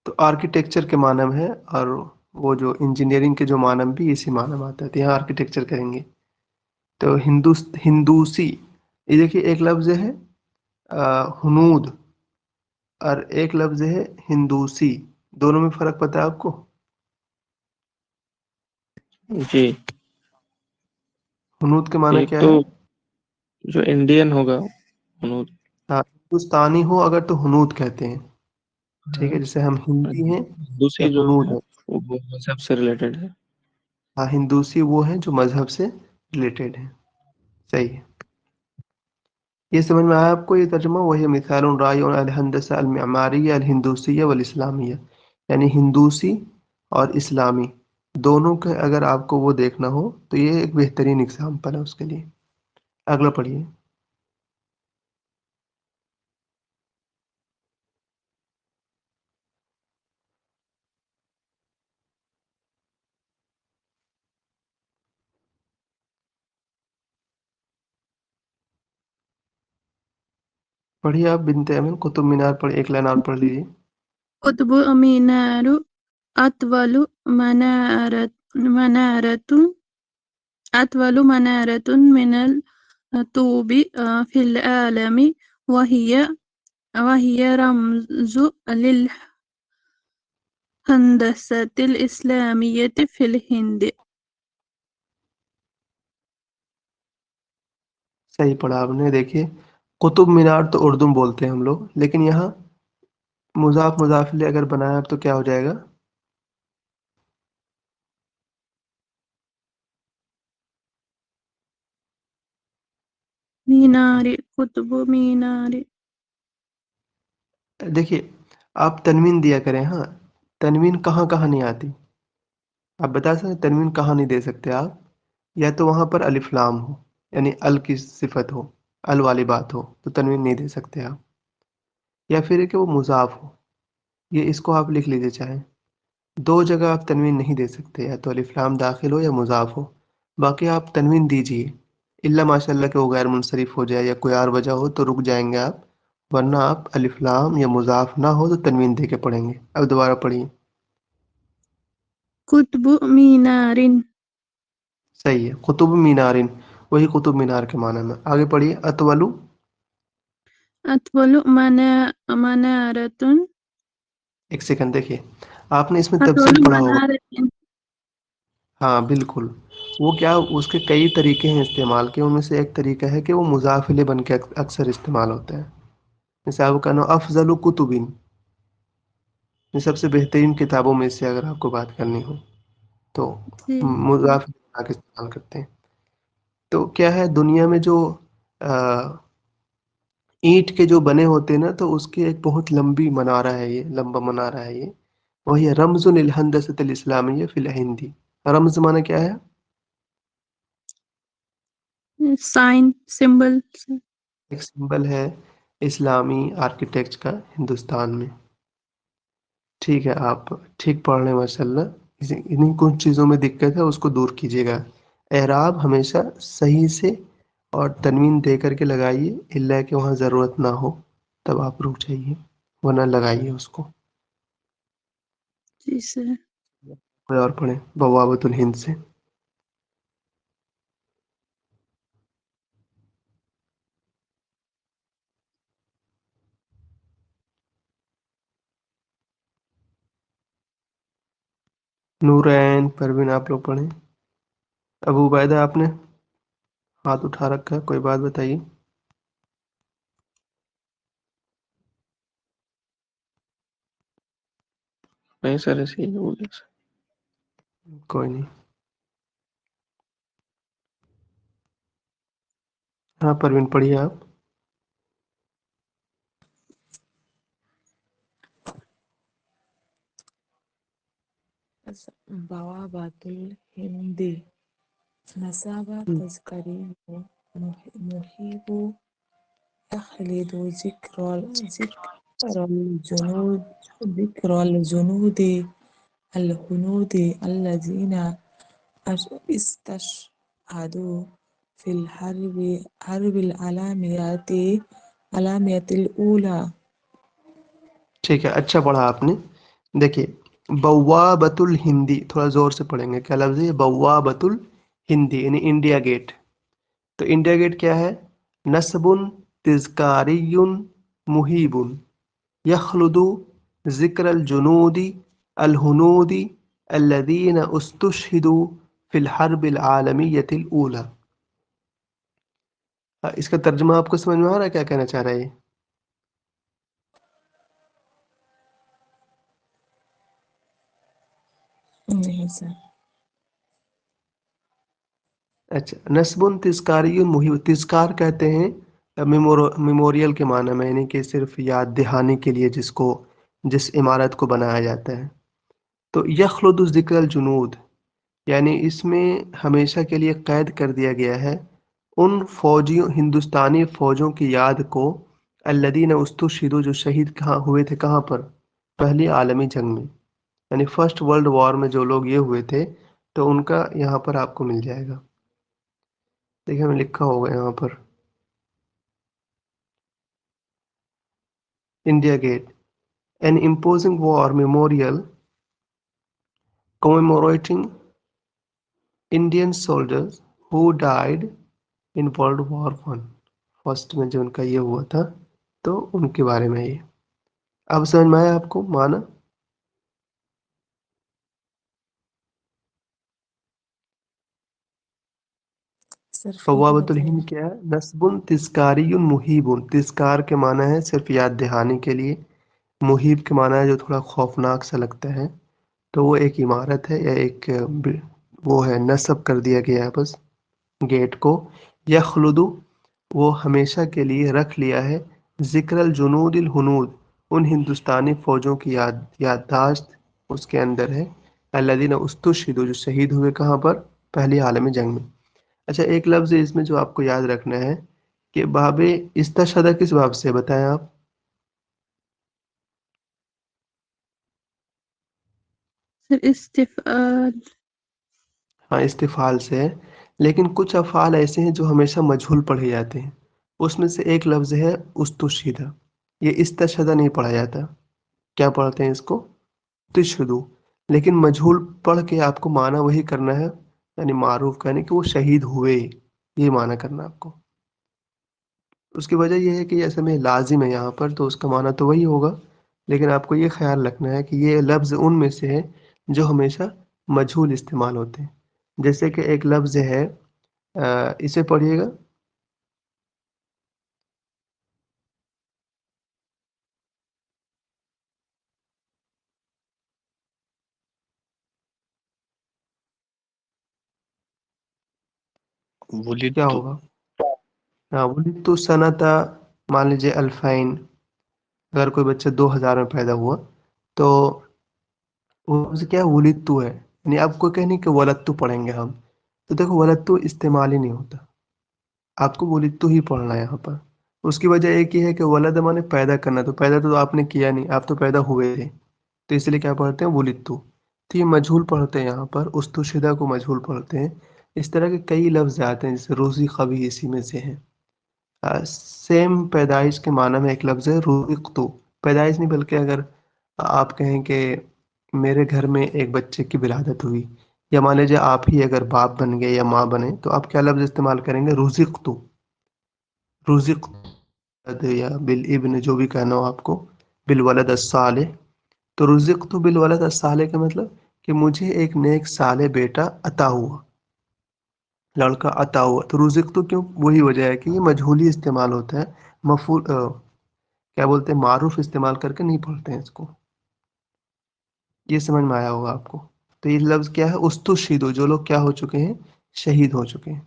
[SPEAKER 1] تو آرکیٹیکچر کے معنی میں ہے، اور وہ جو انجینئرنگ کے جو معنی بھی اسی معنی میں آتا ہے، تو یہاں آرکیٹیکچر کہیں گے۔ تو ہندوسی، یہ دیکھیے ایک لفظ ہے ہنود، اور ایک لفظ ہے ہندوسی، دونوں میں فرق پتہ ہے آپ کو؟
[SPEAKER 2] جی
[SPEAKER 1] ہنود کے معنی
[SPEAKER 2] ایک
[SPEAKER 1] کیا
[SPEAKER 2] تو
[SPEAKER 1] ہے؟
[SPEAKER 2] جو انڈین ہوگا ہنود،
[SPEAKER 1] ہاں، ہندوستانی ہو اگر تو ہنود کہتے ہیں، ٹھیک ہے، جیسے ہم ہندی ہیں یا
[SPEAKER 2] دوسری جو
[SPEAKER 1] ہنود
[SPEAKER 2] ہے
[SPEAKER 1] ہیں.
[SPEAKER 2] وہ مذہب سے ریلیٹڈ ہے.
[SPEAKER 1] ہاں، ہندوسی وہ ہیں جو مذہب سے ریلیٹڈ ہیں. صحیح ہے. یہ سمجھ میں آیا آپ کو یہ ترجمہ؟ وہی مثال رائع الہندسہ المعماریہ الہندوسیہ والاسلامیہ، یعنی ہندوسی اور اسلامی دونوں کے اگر آپ کو وہ دیکھنا ہو تو یہ ایک بہترین اگزامپل ہے اس کے لیے. اگلا پڑھیے. پڑھیے آپ بنت امین قطب مینار پڑھ، ایک لائن اور پڑھ لیجیے.
[SPEAKER 4] قطب مینار أطول منارة من الطوب في العالم، وهي رمز للهندسة الإسلامية في الهند.
[SPEAKER 1] صحیح پڑھا آپ نے. دیکھیے قطب مینار تو اردو میں بولتے ہیں ہم لوگ، لیکن یہاں مضاف مضاف الیہ اگر بنایا تو کیا ہو جائے گا؟
[SPEAKER 4] مینار قطب مینار.
[SPEAKER 1] دیکھیے آپ تنوین دیا کریں. ہاں، تنوین کہاں کہاں نہیں آتی آپ بتا سکتے؟ تنوین کہاں نہیں دے سکتے آپ؟ یا تو وہاں پر الف لام ہو، یعنی ال کی صفت ہو، ال والی بات ہو تو تنوین نہیں دے سکتے آپ، یا پھر ہے کہ وہ مضاف ہو. یہ اس کو آپ لکھ لیجیے چاہیں. دو جگہ آپ تنوین نہیں دے سکتے، یا تو الف لام داخل ہو یا مضاف ہو. باقی آپ تنوین دیجیے، الا ماشاء اللہ کہ وہ غیر منصرف ہو جائے یا کوئی اور وجہ ہو تو رک جائیں گے آپ، ورنہ آپ الف لام یا مضاف نہ ہو تو تنوین دے کے پڑھیں گے. اب دوبارہ پڑھیے.
[SPEAKER 4] قطب مینار.
[SPEAKER 1] صحیح ہے، قطب مینارن، وہی قطب مینار کے معنی میں. آگے پڑھیے. اتولو.
[SPEAKER 4] أطول منارة.
[SPEAKER 1] ایک سیکنڈ دیکھیے، آپ نے اس میں
[SPEAKER 4] أطول
[SPEAKER 1] تفصیل پڑھا ہوگا.
[SPEAKER 4] منارة.
[SPEAKER 1] ہاں بالکل. وہ کیا اس کے کئی طریقے ہیں استعمال کے، ان میں سے ایک طریقہ ہے کہ وہ مضاف الیہ بن کے اکثر استعمال ہوتا ہے. جیسے آپ کا نام افضل کتبن، یہ سب سے بہترین کتابوں میں سے اگر آپ کو بات کرنی ہو تو
[SPEAKER 4] جی.
[SPEAKER 1] مضاف الیہ کے استعمال کرتے ہیں. تو کیا ہے دنیا میں جو اینٹ کے جو بنے ہوتے ہیں نا، تو اس کی ایک بہت لمبی منارہ ہے، یہ لمبا منارہ ہے یہ. وہی رمز للہندسۃ الاسلامیہ فی الہندی. رمز معنی کیا ہے؟
[SPEAKER 4] Sign symbol.
[SPEAKER 1] ایک سمبل ہے اسلامی آرکیٹیکچر کا ہندوستان میں. ٹھیک ہے، آپ ٹھیک پڑھ رہے ہیں ماشاء اللہ. انہیں کچھ چیزوں میں دقت ہے اس کو دور کیجیے گا. اعراب ہمیشہ صحیح سے اور تنوین دے کر کے لگائیے، الا کہ وہاں ضرورت نہ ہو تب آپ رک جائیے، ورنہ لگائیے اس کو.
[SPEAKER 4] جی سر.
[SPEAKER 1] کوئی اور پڑھیں بوابۃ الہند سے. نورین پروین آپ لوگ پڑھیں. ابو عبیدہ آپ نے ہاتھ اٹھا رکھا ہے، کوئی بات بتائیے.
[SPEAKER 2] نہیں سر ایسے ہی ہو گیا سر.
[SPEAKER 1] کوئی نہیں. ہاں پروین پڑھیے آپ.
[SPEAKER 5] بوابة الهند نسب تذكاري محيط يخلد ذكر الجنود الهنود الذين استشهدوا في حرب العالمية الأولى.
[SPEAKER 1] ٹھیک ہے، اچھا پڑھا آپ نے. دیکھیے بوابۃ الہندی تھوڑا زور سے پڑھیں گے. کیا لفظ ہے؟ بوابۃ الہندی، یعنی انڈیا گیٹ. تو انڈیا گیٹ کیا ہے؟ نصب تذکاری محیب یخلد ذکر الجنود الہنود الذین استشہدوا فی الحرب العالمیۃ الاولی. اس کا ترجمہ آپ کو سمجھ میں آ رہا ہے کیا کہنا چاہ رہا ہے یہ؟
[SPEAKER 5] نہیں سر.
[SPEAKER 1] اچھا. نصب تذکاری مہم. تذکار کہتے ہیں میموریل کے معنی میں، یعنی کہ صرف یاد دہانی کے لیے جس عمارت کو بنایا جاتا ہے. تو یخلد ذکر الجنود، یعنی اس میں ہمیشہ کے لیے قید کر دیا گیا ہے ان فوجیوں، ہندوستانی فوجوں کی یاد کو، الذین استشہدوا، جو شہید کہاں ہوئے تھے، کہاں پر؟ پہلی عالمی جنگ میں، یعنی فرسٹ ورلڈ وار میں جو لوگ یہ ہوئے تھے، تو ان کا یہاں پر آپ کو مل جائے گا. دیکھیں ہمیں لکھا ہوگا یہاں پر India gate an imposing war memorial commemorating Indian soldiers who died in World War One. First میں جو ان کا یہ ہوا تھا، تو ان کے بارے میں یہ. اب سمجھ میں آیا آپ کو معنی؟
[SPEAKER 5] سر پھر
[SPEAKER 1] فوابۃ
[SPEAKER 5] بتائیے.
[SPEAKER 1] الہند کیا ہے؟ نصب تذکاری مہیب. تذکار کے معنی ہے صرف یاد دہانی کے لیے، مہیب کے معنی ہے جو تھوڑا خوفناک سا لگتا ہے. تو وہ ایک عمارت ہے یا ایک وہ ہے، نصب کر دیا گیا ہے بس گیٹ کو. یخلد، وہ ہمیشہ کے لیے رکھ لیا ہے، ذکر الجنود الہنود، ان ہندوستانی فوجوں کی یادداشت اس کے اندر ہے، الذین استشہدوا، جو شہید ہوئے کہاں پر؟ پہلی عالمی جنگ میں. اچھا ایک لفظ ہے اس میں جو آپ کو یاد رکھنا ہے کہ باب استشہدہ کس باب سے بتائیں آپ؟
[SPEAKER 4] سر استفعال.
[SPEAKER 1] ہاں استفعال سے ہے، لیکن کچھ افعال ایسے ہیں جو ہمیشہ مجہول پڑھے جاتے ہیں. اس میں سے ایک لفظ ہے استشہدہ. یہ استشہدہ نہیں پڑھا جاتا. کیا پڑھتے ہیں اس کو؟ تشہدو. لیکن مجہول پڑھ کے آپ کو معنی وہی کرنا ہے، یعنی معروف کرنے کہ وہ شہید ہوئے، یہ معنی کرنا آپ کو. اس کی وجہ یہ ہے کہ اصل میں لازم ہے یہاں پر، تو اس کا معنی تو وہی ہوگا، لیکن آپ کو یہ خیال رکھنا ہے کہ یہ لفظ ان میں سے ہے جو ہمیشہ مجہول استعمال ہوتے ہیں. جیسے کہ ایک لفظ ہے، اسے پڑھیے گا. کیا
[SPEAKER 3] ولدت.
[SPEAKER 1] ہوگا؟ ہاں ولدت سنتا، مان لیجیے الفین. اگر کوئی بچہ 2000 میں پیدا ہوا تو وہ لفظ کیا ہے؟ ولدتو ہے. یعنی آپ کو کہنے کہ ولدتو پڑھیں گے ہم، تو دیکھو ولدتو استعمال ہی نہیں ہوتا، آپ کو ولدتو ہی پڑھنا ہے یہاں پر. اس کی وجہ ایک ہی ہے کہ ولد مانے پیدا کرنا، تو پیدا تو آپ نے کیا نہیں، آپ تو پیدا ہوئے تھے، تو اس لیے کیا پڑھتے ہیں؟ ولدتو. تو یہ مجہول پڑھتے ہیں یہاں پر، استشہدہ کو مجہول پڑھتے ہیں. اس طرح کے کئی لفظ آتے ہیں، جیسے رزق بھی اسی میں سے ہیں. سیم پیدائش کے معنی میں ایک لفظ ہے رزقتو. پیدائش نہیں بلکہ اگر آپ کہیں کہ میرے گھر میں ایک بچے کی ولادت ہوئی، یا مان لیجیے آپ ہی اگر باپ بن گئے یا ماں بنے، تو آپ کیا لفظ استعمال کریں گے؟ رزقتو. رزق یا بالابن، جو بھی کہنا ہو آپ کو، بالولد الصالح. تو رزقتو بالولد الصالح کا مطلب کہ مجھے ایک نیک صالح بیٹا عطا ہوا، لڑکا عطا ہوا. تو رزقتو کیوں؟ وہی وجہ ہے کہ یہ مجہولی استعمال ہوتا ہے، مفعول کیا بولتے ہیں، معروف استعمال کر کے نہیں پڑھتے ہیں اس کو. یہ سمجھ میں آیا ہوگا آپ کو. تو یہ لفظ کیا ہے؟ استشہدوا، جو لوگ کیا ہو چکے ہیں؟ شہید ہو چکے ہیں.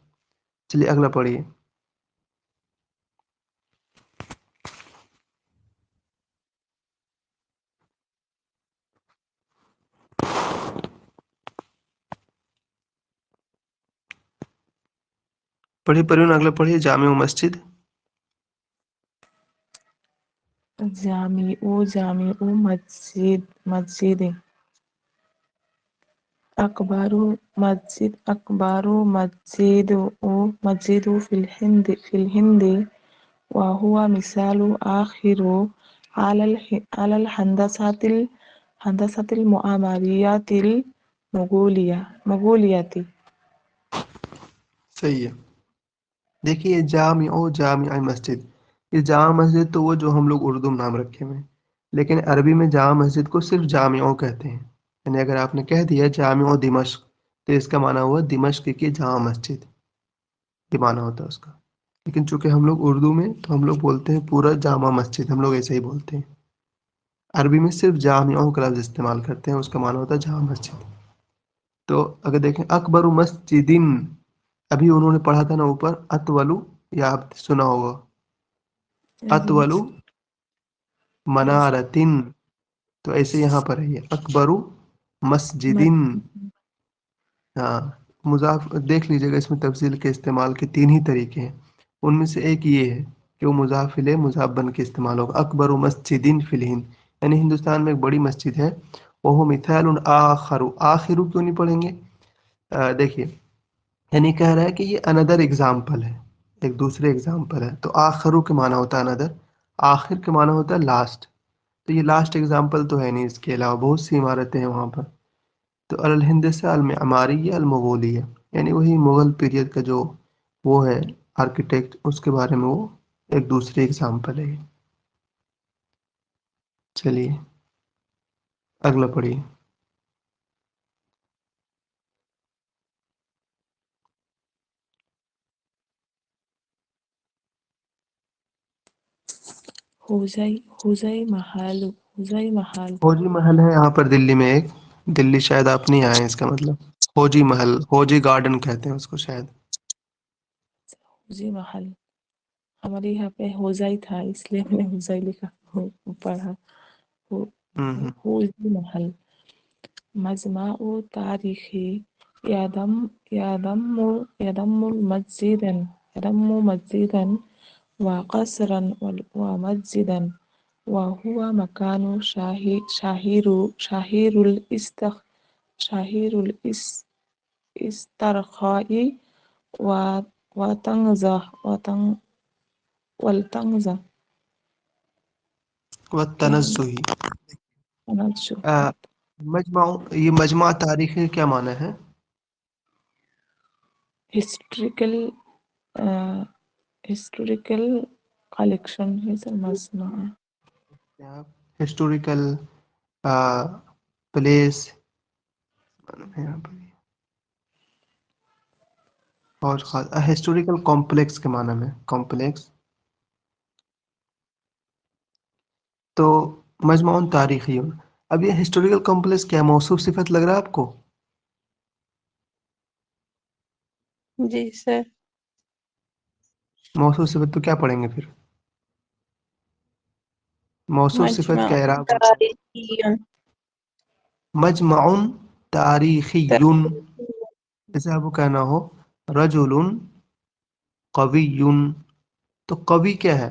[SPEAKER 1] چلیے اگلا پڑھیے. پڑھیے پریون، اگلا پڑھیے. جامع مسجد.
[SPEAKER 5] جامع مسجد. أكبر مسجد في الهند وهو مثال آخر على الهندسة المعمارية المغولية.
[SPEAKER 1] صحیح ہے. دیکھیے جامع مسجد، یہ جامع مسجد تو وہ جو ہم لوگ اردو میں نام رکھے ہوئے ہیں، لیکن عربی میں جامع مسجد کو صرف جامع کہتے ہیں. یعنی اگر آپ نے کہہ دیا جامع دمشق، تو اس کا معنی ہوا دمشق کی جامع مسجد، یہ معنی ہوتا ہے اس کا. لیکن چونکہ ہم لوگ اردو میں تو ہم لوگ بولتے ہیں پورا جامع مسجد، ہم لوگ ایسے ہی بولتے ہیں. عربی میں صرف جامعوں کا لفظ استعمال کرتے ہیں، اس کا معنی ہوتا ہے جامع مسجد. تو اگر دیکھیں اکبر مسجدن، ابھی انہوں نے پڑھا تھا نا اوپر اتولو، یا آپ سنا ہوگا
[SPEAKER 5] جی
[SPEAKER 1] اتولو منارتن، تو ایسے یہاں پر ہے یہ اکبر مسجدن. ہاں مضاف دیکھ لیجیے گا، اس میں تفضیل کے استعمال کے 3 ہی طریقے ہیں. ان میں سے ایک یہ ہے کہ وہ مضاف الیہ مضاف بن کے استعمال ہوگا. اکبر مسجدن فی الہند، یعنی ہندوستان میں ایک بڑی مسجد ہے. وہ مثال آخر، آخر کیوں نہیں پڑھیں گے؟ دیکھیے یعنی کہہ رہا ہے کہ یہ اندر اگزامپل ہے، ایک دوسرے اگزامپل ہے. تو آخرو کے معنی ہوتا ہے اندر، آخر کے معنی ہوتا ہے لاسٹ. تو یہ لاسٹ اگزامپل تو ہے نہیں، اس کے علاوہ بہت سی عمارتیں ہیں وہاں پر. تو الہند سے المعماریہ المغولیہ، یعنی وہی مغل پیریڈ کا جو وہ ہے آرکیٹیکٹ، اس کے بارے میں وہ ایک دوسری اگزامپل ہے. چلیے اگلا پڑھیے.
[SPEAKER 5] حوزئی محل، حوزئی محل.
[SPEAKER 1] فوجی محل ہے یہاں پر دلی میں ایک، دلی شاید آپ نہیں آئے ہیں، اس کا مطلب فوجی محل، فوجی گارڈن کہتے ہیں اس کو شاید.
[SPEAKER 5] حوزی محل ہمارے یہاں پہ حوزائی تھا، اس لیے میں نے حوزائی لکھا پڑھا.
[SPEAKER 1] ہوں
[SPEAKER 5] حوزی محل. مجمع تاریخی يضم مسجدا وقصرا ومسجدا، وهو مكان شهير الاسترخاء والتنزه
[SPEAKER 1] والتنزہ. مجمع، یہ مجمع تاریخی کیا معنی ہے؟
[SPEAKER 5] ہسٹوریکل کلیکشن ہے سر، مجمع
[SPEAKER 1] ہسٹوریکل پلیس اور ہسٹوریکل کمپلیکس کے معنی میں کمپلیکس. تو مجمع تاریخی، اب یہ ہسٹوریکل کمپلیکس کیا موصوف صفت لگ رہا ہے آپ کو؟
[SPEAKER 4] جی سر.
[SPEAKER 1] موصوف صفت تو کیا پڑھیں گے پھر؟ موصوف صفت
[SPEAKER 4] مجمع
[SPEAKER 1] کا اعراب ہوتا ہے
[SPEAKER 4] تاریخی.
[SPEAKER 1] مجمع تاریخی. جیسے آپ کو کہنا ہو رجل قوی، تو قوی کیا ہے؟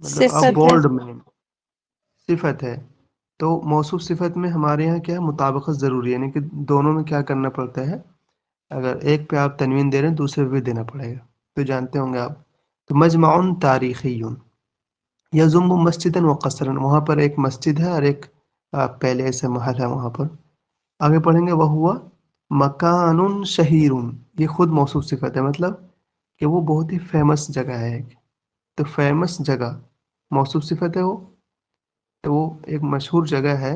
[SPEAKER 1] مطلب آپ
[SPEAKER 4] صفت ہے.
[SPEAKER 1] بولڈ میں صفت ہے. تو موصوف صفت میں ہمارے یہاں کیا ہے؟ مطابقت ضروری ہے، یعنی کہ دونوں میں کیا کرنا پڑتا ہے؟ اگر ایک پہ آپ تنوین دے رہے ہیں دوسرے پہ بھی دینا پڑے گا، تو جانتے ہوں گے آپ. تو مجمع تاریخی یضم مسجدا وقصرا، وہاں پر ایک مسجد ہے اور ایک پہلے سے محل ہے وہاں پر. آگے پڑھیں گے وہ ہوا مکان شہیر، یہ خود موصوف صفت ہے، مطلب کہ وہ بہت ہی فیمس جگہ ہے ایک. تو فیمس جگہ موصوف صفت ہے وہ، تو وہ ایک مشہور جگہ ہے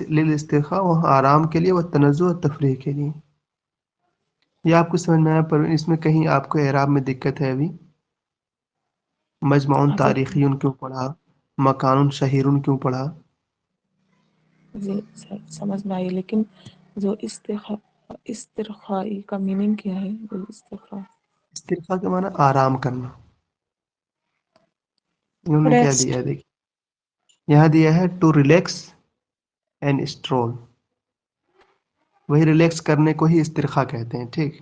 [SPEAKER 1] للاسترخاء، وہاں آرام کے لیے، وہ تنزہ اور تفریح کے لیے. یہ آپ کو سمجھ میں آیا؟ پر اس میں کہیں آپ کو اعراب میں دقت ہے ابھی؟ مجمع
[SPEAKER 5] ابھی
[SPEAKER 1] تاریخی کیوں پڑھا، مکان شہیر کیوں پڑھا؟
[SPEAKER 5] جی سر سمجھ میں آئی، لیکن جو استرخائی کا میننگ کیا ہے؟ استرخاء
[SPEAKER 1] استرخاء کے معنی آرام کرنا. انہوں نے کیا
[SPEAKER 4] ریسٹ.
[SPEAKER 1] دیا ہے دیکھیے، یہاں دیا ہے ٹو ریلیکس اینڈ اسٹرول. وہی ریلیکس کرنے کو ہی استرخاء کہتے ہیں. ٹھیک.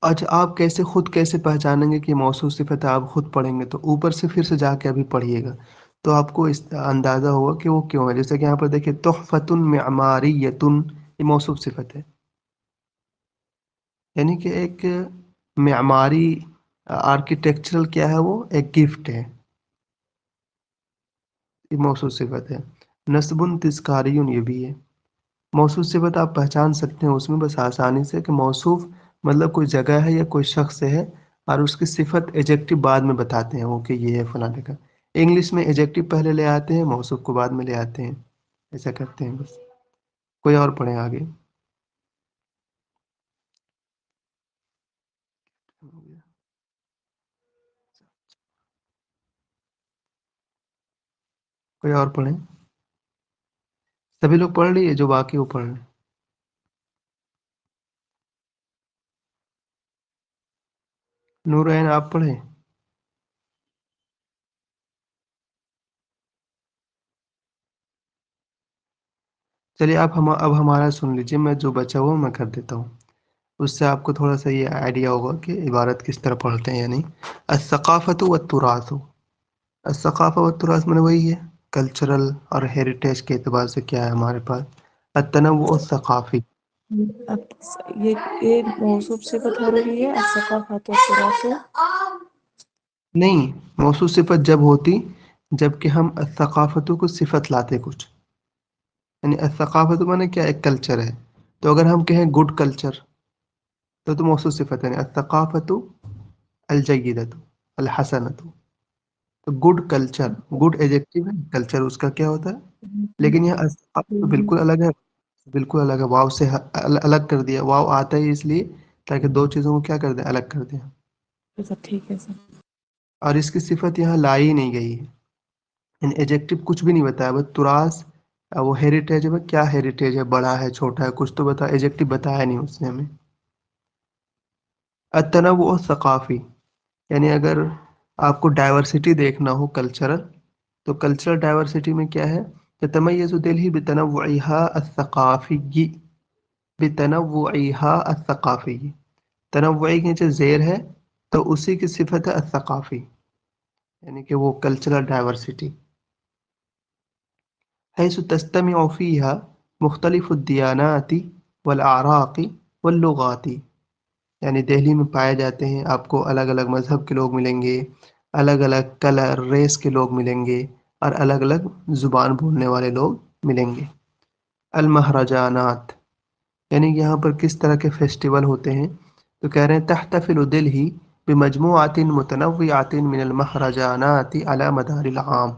[SPEAKER 1] اچھا آپ کیسے خود کیسے پہچانیں گے کہ موصوف صفت ہے؟ آپ خود پڑھیں گے تو اوپر سے پھر سے جا کے ابھی پڑھیے گا تو آپ کو اس اندازہ ہوگا کہ وہ کیوں ہے. جیسے کہ یہاں پر دیکھیے تحفۃ معماریۃ، یہ موصوف صفت ہے، یعنی کہ ایک معماری آرکیٹیکچرل کیا ہے، وہ ایک گفٹ ہے، یہ موصوف صفت ہے. نصب تذکاری، یہ بھی ہے موصوف صفت. آپ پہچان سکتے ہیں اس میں بس آسانی سے کہ موصوف مطلب کوئی جگہ ہے یا کوئی شخص ہے، اور اس کی صفت ایجیکٹو بعد میں بتاتے ہیں وہ کہ یہ ہے فلاں جگہ. انگلش میں ایجیکٹو پہلے لے آتے ہیں، موصوف کو بعد میں لے آتے ہیں، ایسا کرتے ہیں بس. کوئی اور پڑھیں آگے. کوئی اور پڑھیں. سبھی لوگ پڑھ لیے جو باقی وہ پڑھ لیں. نورعین آپ پڑھیں. چلیے آپ اب ہمارا سن لیجیے، میں جو بچا ہوا میں کر دیتا ہوں، اس سے آپ کو تھوڑا سا یہ آئیڈیا ہوگا کہ عبارت کس طرح پڑھتے ہیں یا نہیں. الثقافت والتراث. الثقافہ والتراث میں وہی ہے کلچرل اور ہیریٹیج کے اعتبار سے کیا ہے ہمارے پاس. التنوع الثقافی.
[SPEAKER 5] یہ موصوف صفت ہو رہی ہے الثقافت والتراث.
[SPEAKER 1] نہیں، موصوف صفت جب ہوتی جب کہ ہم الثقافتوں کو صفت لاتے کچھ، یعنی الثقافت مانے کیا، ایک کلچر ہے. تو اگر ہم کہیں گڈ کلچر تو موصوف صفت ہے، یعنی الثقافت الجیدۃ الحسنۃ. تو گڈ کلچر، گڈ ایجیکٹو ہے، کلچر اس کا کیا ہوتا ہے. لیکن یہ الثقافت تو بالکل الگ ہے، بالکل الگ ہے. واو سے الگ کر دیا. واو آتا ہے اس لیے تاکہ دو چیزوں کو کیا کر دیں، الگ کر دیں.
[SPEAKER 5] ٹھیک ہے سر.
[SPEAKER 1] اور اس کی صفت یہاں لائی نہیں گئی ہے، یعنی ایجیکٹو کچھ بھی نہیں بتایا. بس تراث وہ ہیریٹیج ہے، کیا ہیریٹیج ہے، بڑا ہے چھوٹا ہے، کچھ تو بتا. ایجیکٹو بتایا نہیں اس نے ہمیں. التنوع الثقافی، یعنی اگر آپ کو ڈائیورسٹی دیکھنا ہو کلچرل، تو کلچرل ڈائیورسٹی میں کیا ہے، تتمیز دلہی بتنوعها الثقافی. بتنوعها الثقافی، تنوعی کے نیچے زیر ہے تو اسی کی صفت ہے الثقافی، یعنی کہ وہ کلچرل ڈائیورسٹی. حيث تجتمع فيها مختلف الديانات والأعراق واللغات. یعنی دہلی میں پائے جاتے ہیں آپ کو الگ الگ مذہب کے لوگ ملیں گے، الگ الگ کلر ریس کے لوگ ملیں گے، اور الگ الگ زبان بولنے والے لوگ ملیں گے. المہرجانات، یعنی یہاں پر کس طرح کے فیسٹیول ہوتے ہیں، تو کہہ رہے ہیں تحتفل دلہی بمجموعات متنوعات من المہرجانات على مدار العام.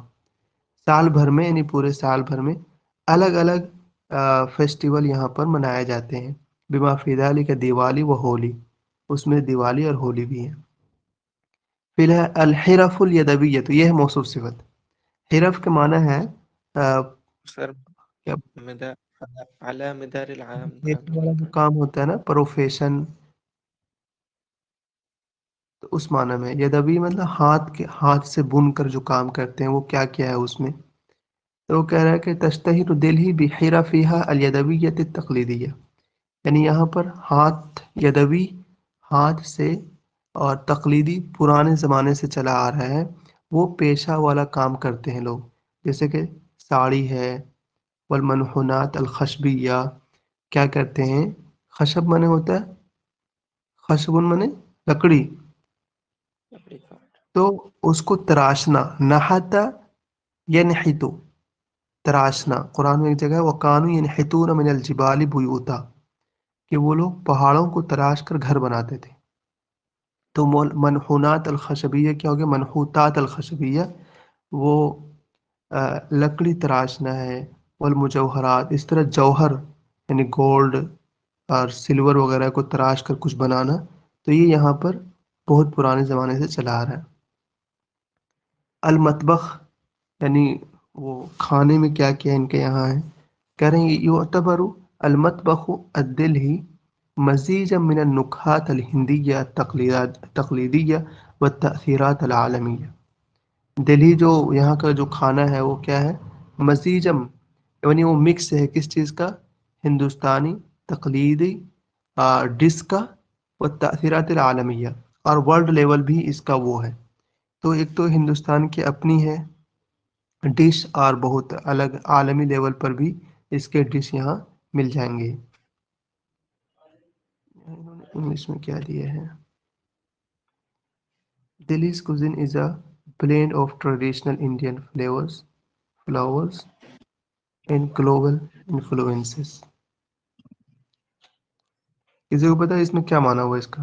[SPEAKER 1] سال بھر میں، یعنی پورے سال بھر میں الگ الگ فیسٹیول یہاں پر منائے جاتے ہیں. بما فی ذلک دیوالی و ہولی، اس میں دیوالی اور ہولی بھی ہے. فی الحال الحرف الیدویہ، تو یہ ہے موصوف صفت. حرف کے معنی ہے
[SPEAKER 2] سر
[SPEAKER 1] کیا،
[SPEAKER 2] مدار على مدار العام
[SPEAKER 1] پیشہ والا جو کام ہوتا ہے نا، پروفیشن، تو اس معنی میں. یدوی مطلب ہاتھ سے بن کر جو کام کرتے ہیں وہ کیا کیا ہے اس میں. تو وہ کہہ رہا ہے کہ تشتہر دلہی بحرفہا الیدویۃ التقلیدیہ، یعنی یہاں پر یدوی ہاتھ سے اور تقلیدی پرانے زمانے سے چلا آ رہا ہے، وہ پیشہ والا کام کرتے ہیں لوگ. جیسے کہ ساڑی ہے، والمنحونات الخشبیہ، کیا کرتے ہیں، خشب منے ہوتا ہے، خشب منے لکڑی، تو اس کو تراشنا. نحتا ینحتو، تراشنا. قرآن میں ایک جگہ ہے وَقَانُوا يَنْحِتُونَ مِنَ الْجِبَالِ بُيُوتًا، کہ وہ لوگ پہاڑوں کو تراش کر گھر بناتے تھے. تو منحونات الخشبیہ کیا ہو گیا، منحوتات الخشبیہ وہ لکڑی تراشنا ہے. والمجوہرات، اس طرح جوہر یعنی گولڈ اور سلور وغیرہ کو تراش کر کچھ بنانا، تو یہ یہاں پر بہت پرانے زمانے سے چلا آ رہا ہے. المطبخ، یعنی وہ کھانے میں کیا کیا ان کے یہاں ہے. کہہ رہے ہیں یعتبر المطبخ الدلہی مزیجا من النکہات الہندیہ التقلیدیہ والتأثیرات العالمیہ. دلہی جو یہاں کا جو کھانا ہے وہ کیا ہے، مزیجم، یعنی وہ مکس ہے کس چیز کا، ہندوستانی تقلیدی ڈش کا، والتأثیرات العالمیہ، اور ورلڈ لیول بھی اس کا وہ ہے. تو ایک تو ہندوستان کی اپنی ہے ڈش، اور بہت الگ عالمی لیول پر بھی اس کے ڈش یہاں مل جائیں گے. انہوں نے انگلش میں کیا دیا ہے، Delhi's cuisine is a blend of traditional Indian flavors and global influences. کسی کو پتا ہے اس میں کیا مانا ہوا اس کا؟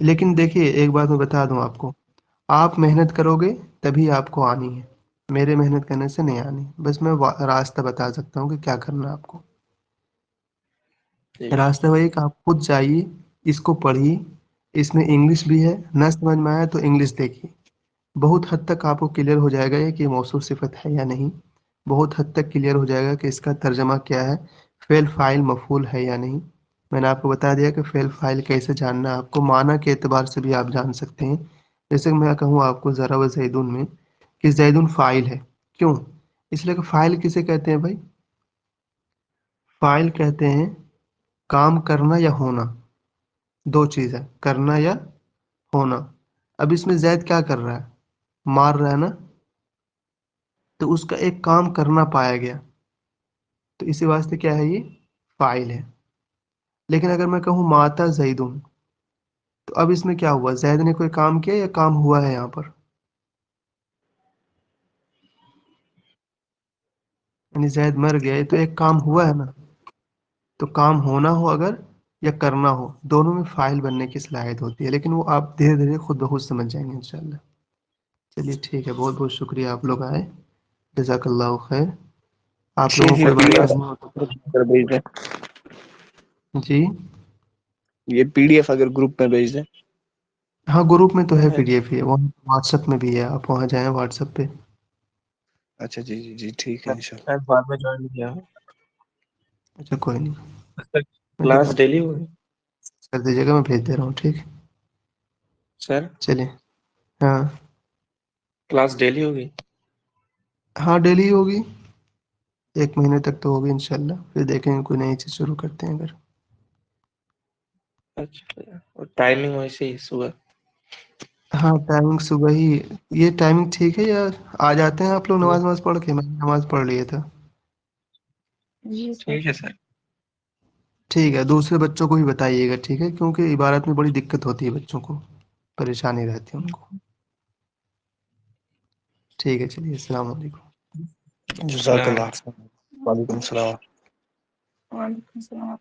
[SPEAKER 1] لیکن دیکھیے ایک بات میں بتا دوں آپ کو، آپ محنت کرو گے تبھی آپ کو آنی ہے، میرے محنت کرنے سے نہیں آنی، بس میں راستہ بتا سکتا ہوں کہ کیا کرنا ہے آپ کو۔ راستہ وہی کہ آپ خود جائیے، اس کو پڑھیے، اس میں انگلش بھی ہے، نہ سمجھ میں آیا تو انگلش دیکھیے، بہت حد تک آپ کو کلیئر ہو جائے گا یہ کہ موصوف صفت ہے یا نہیں، بہت حد تک کلیئر ہو جائے گا کہ اس کا ترجمہ کیا ہے، فعل فاعل مفعول ہے یا نہیں۔ میں نے آپ کو بتا دیا کہ فعل فاعل کیسے جاننا ہے، آپ کو معنی کے اعتبار سے بھی آپ جان سکتے ہیں۔ جیسے کہ میں کہوں آپ کو ضرب زیدون میں کہ زیدون فاعل ہے، کیوں؟ اس لیے کہ فاعل کسے کہتے ہیں بھائی؟ فاعل کہتے ہیں کام کرنا یا ہونا، دو چیز ہے، کرنا یا ہونا۔ اب اس میں زید کیا کر رہا ہے؟ مار رہا ہے نا، تو اس کا ایک کام کرنا پایا گیا، تو اسی واسطے کیا ہے یہ فاعل ہے۔ لیکن اگر میں کہوں ماتا زیدون، تو اب اس میں کیا ہوا؟ زید نے کوئی کام کیا یا کام ہوا ہے یہاں پر؟ یعنی زید مر گیا ہے تو ایک کام ہوا ہے نا، تو کام ہونا ہو اگر یا کرنا ہو، دونوں میں فاعل بننے کی صلاحیت ہوتی ہے، لیکن وہ آپ دھیرے دھیرے خود بخود سمجھ جائیں گے انشاءاللہ۔ چلیے ٹھیک ہے، بہت بہت شکریہ آپ لوگ آئے، جزاک اللہ خیر۔ آپ لوگوں
[SPEAKER 3] شیخ
[SPEAKER 1] کو
[SPEAKER 3] یہ
[SPEAKER 1] بات
[SPEAKER 3] PDF
[SPEAKER 1] کرنی ہو تو
[SPEAKER 3] پر بھیج دیں،
[SPEAKER 1] جی
[SPEAKER 3] یہ PDF اگر گروپ میں بھیج دیں۔
[SPEAKER 1] ہاں، گروپ میں تو ہے پی ڈی ایف ہی، وہاں واٹس ایپ میں بھی ہے، آپ وہاں جائیں واٹس ایپ پہ۔
[SPEAKER 3] اچھا جی جی جی ٹھیک ہے انشاءاللہ۔
[SPEAKER 2] میں بعد میں جوائن کیا
[SPEAKER 1] اچھا کوئی نہیں، میں
[SPEAKER 2] کلاس
[SPEAKER 1] دکھا
[SPEAKER 2] ڈیلی ہوگی
[SPEAKER 1] کر دیجیے گا، میں بھیج دے رہا ہوں، ٹھیک۔
[SPEAKER 2] سر؟
[SPEAKER 1] چلیے، ہاں
[SPEAKER 2] کلاس ڈیلی ہوگی؟
[SPEAKER 1] ہاں ڈیلی ہی ہوگی، 1 مہینے تک تو ہوگی انشاءاللہ، پھر دیکھیں گے کوئی نئی چیز شروع کرتے ہیں اگر۔
[SPEAKER 2] اچھا، اور ٹائمنگ ویسے ہی صبح؟
[SPEAKER 1] ہاں ٹائمنگ صبح ہی، یہ ٹائمنگ ٹھیک ہے یا آ جاتے ہیں آپ لوگ نماز پڑھ کے؟ میں نے نماز پڑھ لیا تھا۔
[SPEAKER 5] جی سر۔
[SPEAKER 2] ٹھیک ہے سر۔
[SPEAKER 1] ٹھیک ہے، دوسرے بچوں کو بھی بتائیے گا، ٹھیک ہے، کیونکہ عبارت میں بڑی دقت ہوتی ہے، بچوں کو پریشانی رہتی ہے ان کو۔ ٹھیک ہے، چلیے، السلام علیکم۔
[SPEAKER 3] جزاک
[SPEAKER 2] السلام
[SPEAKER 3] اللہ، وعلیکم السلام۔
[SPEAKER 5] وعلیکم السلام۔